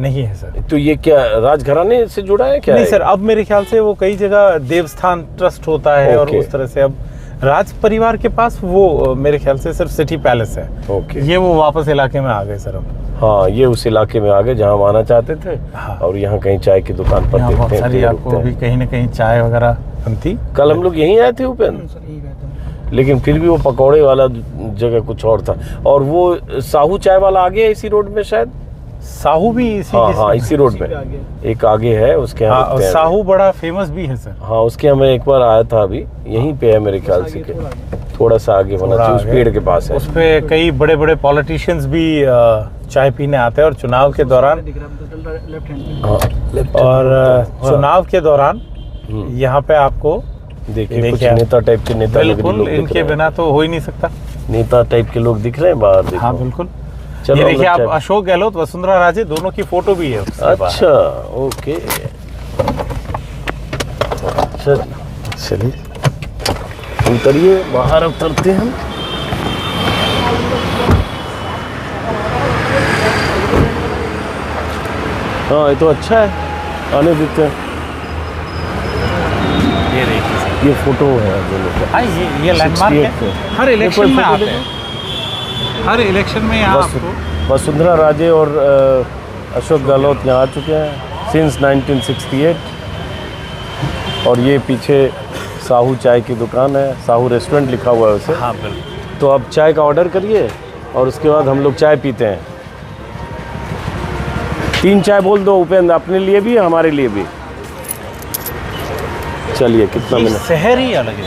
नहीं है सर। तो ये क्या राजघराने से जुड़ा है क्या? नहीं सर, अब मेरे ख्याल से वो कई जगह देवस्थान ट्रस्ट होता है, और उस तरह से अब राज परिवार के पास वो मेरे ख्याल से सिर्फ सिटी पैलेस है। ये वो वापस इलाके में आ गए सर अब। हाँ, ये उस इलाके में आ गए जहाँ हम आना चाहते थे। हाँ। और यहाँ कहीं चाय की दुकान पर देखते हैं, आपको अभी कहीं ना कहीं चाय वगैरह बनती। कल हम लोग यहीं आए थे उपेंद्र, लेकिन फिर भी वो पकौड़े वाला जगह कुछ और था। और वो साहू चाय वाला आगे है इसी रोड में शायद। साहू भी इसी हाँ, इसी रोड में एक आगे है, उसके यहाँ साहू बड़ा फेमस भी है सर। हाँ, उसके यहाँ मैं एक बार आया था, अभी यहीं पे है मेरे ख्याल से, थोड़ा सा आगे होना चाहिए, उस पेड़ के पास है। उस पे कई बड़े बड़े पॉलिटिशियंस भी चाय पीने आते हैं, और चुनाव के दौरान, और चुनाव के दौरान यहाँ पे आपको देखिए कुछ नेता टाइप के नेता, बिल्कुल इनके बिना तो हो ही नहीं सकता। नेता टाइप के लोग दिख रहे हैं बाहर। हाँ बिल्कुल। ये देखिए आप, अशोक गहलोत, वसुंधरा राजे, दोनों की फोटो भी है। अच्छा, ओके, चलिए उतरिए, बाहर उतरते हैं हम। हाँ ये तो अच्छा है, आने देते हैं। ये देखिए, ये फोटो है दोनों का। हाँ ये लैंडमार्क 68 है, पे। हर इलेक्शन में फोटो आते देखो। हैं, हर इलेक्शन में यहाँ आपको वसुंधरा राजे और अशोक गहलोत यहाँ आ चुके हैं सिंस 1968। और ये पीछे साहू चाय की दुकान है, साहू रेस्टोरेंट लिखा हुआ है उसे। हाँ बिल्कुल। तो अब चाय का ऑर्डर करिए और उसके बाद हम लोग चाय पीते हैं। 3 चाय बोल दो उपेंद्र, अपने लिए भी हमारे लिए भी। चलिए कितना ये मिनट, शहर ही अलग है।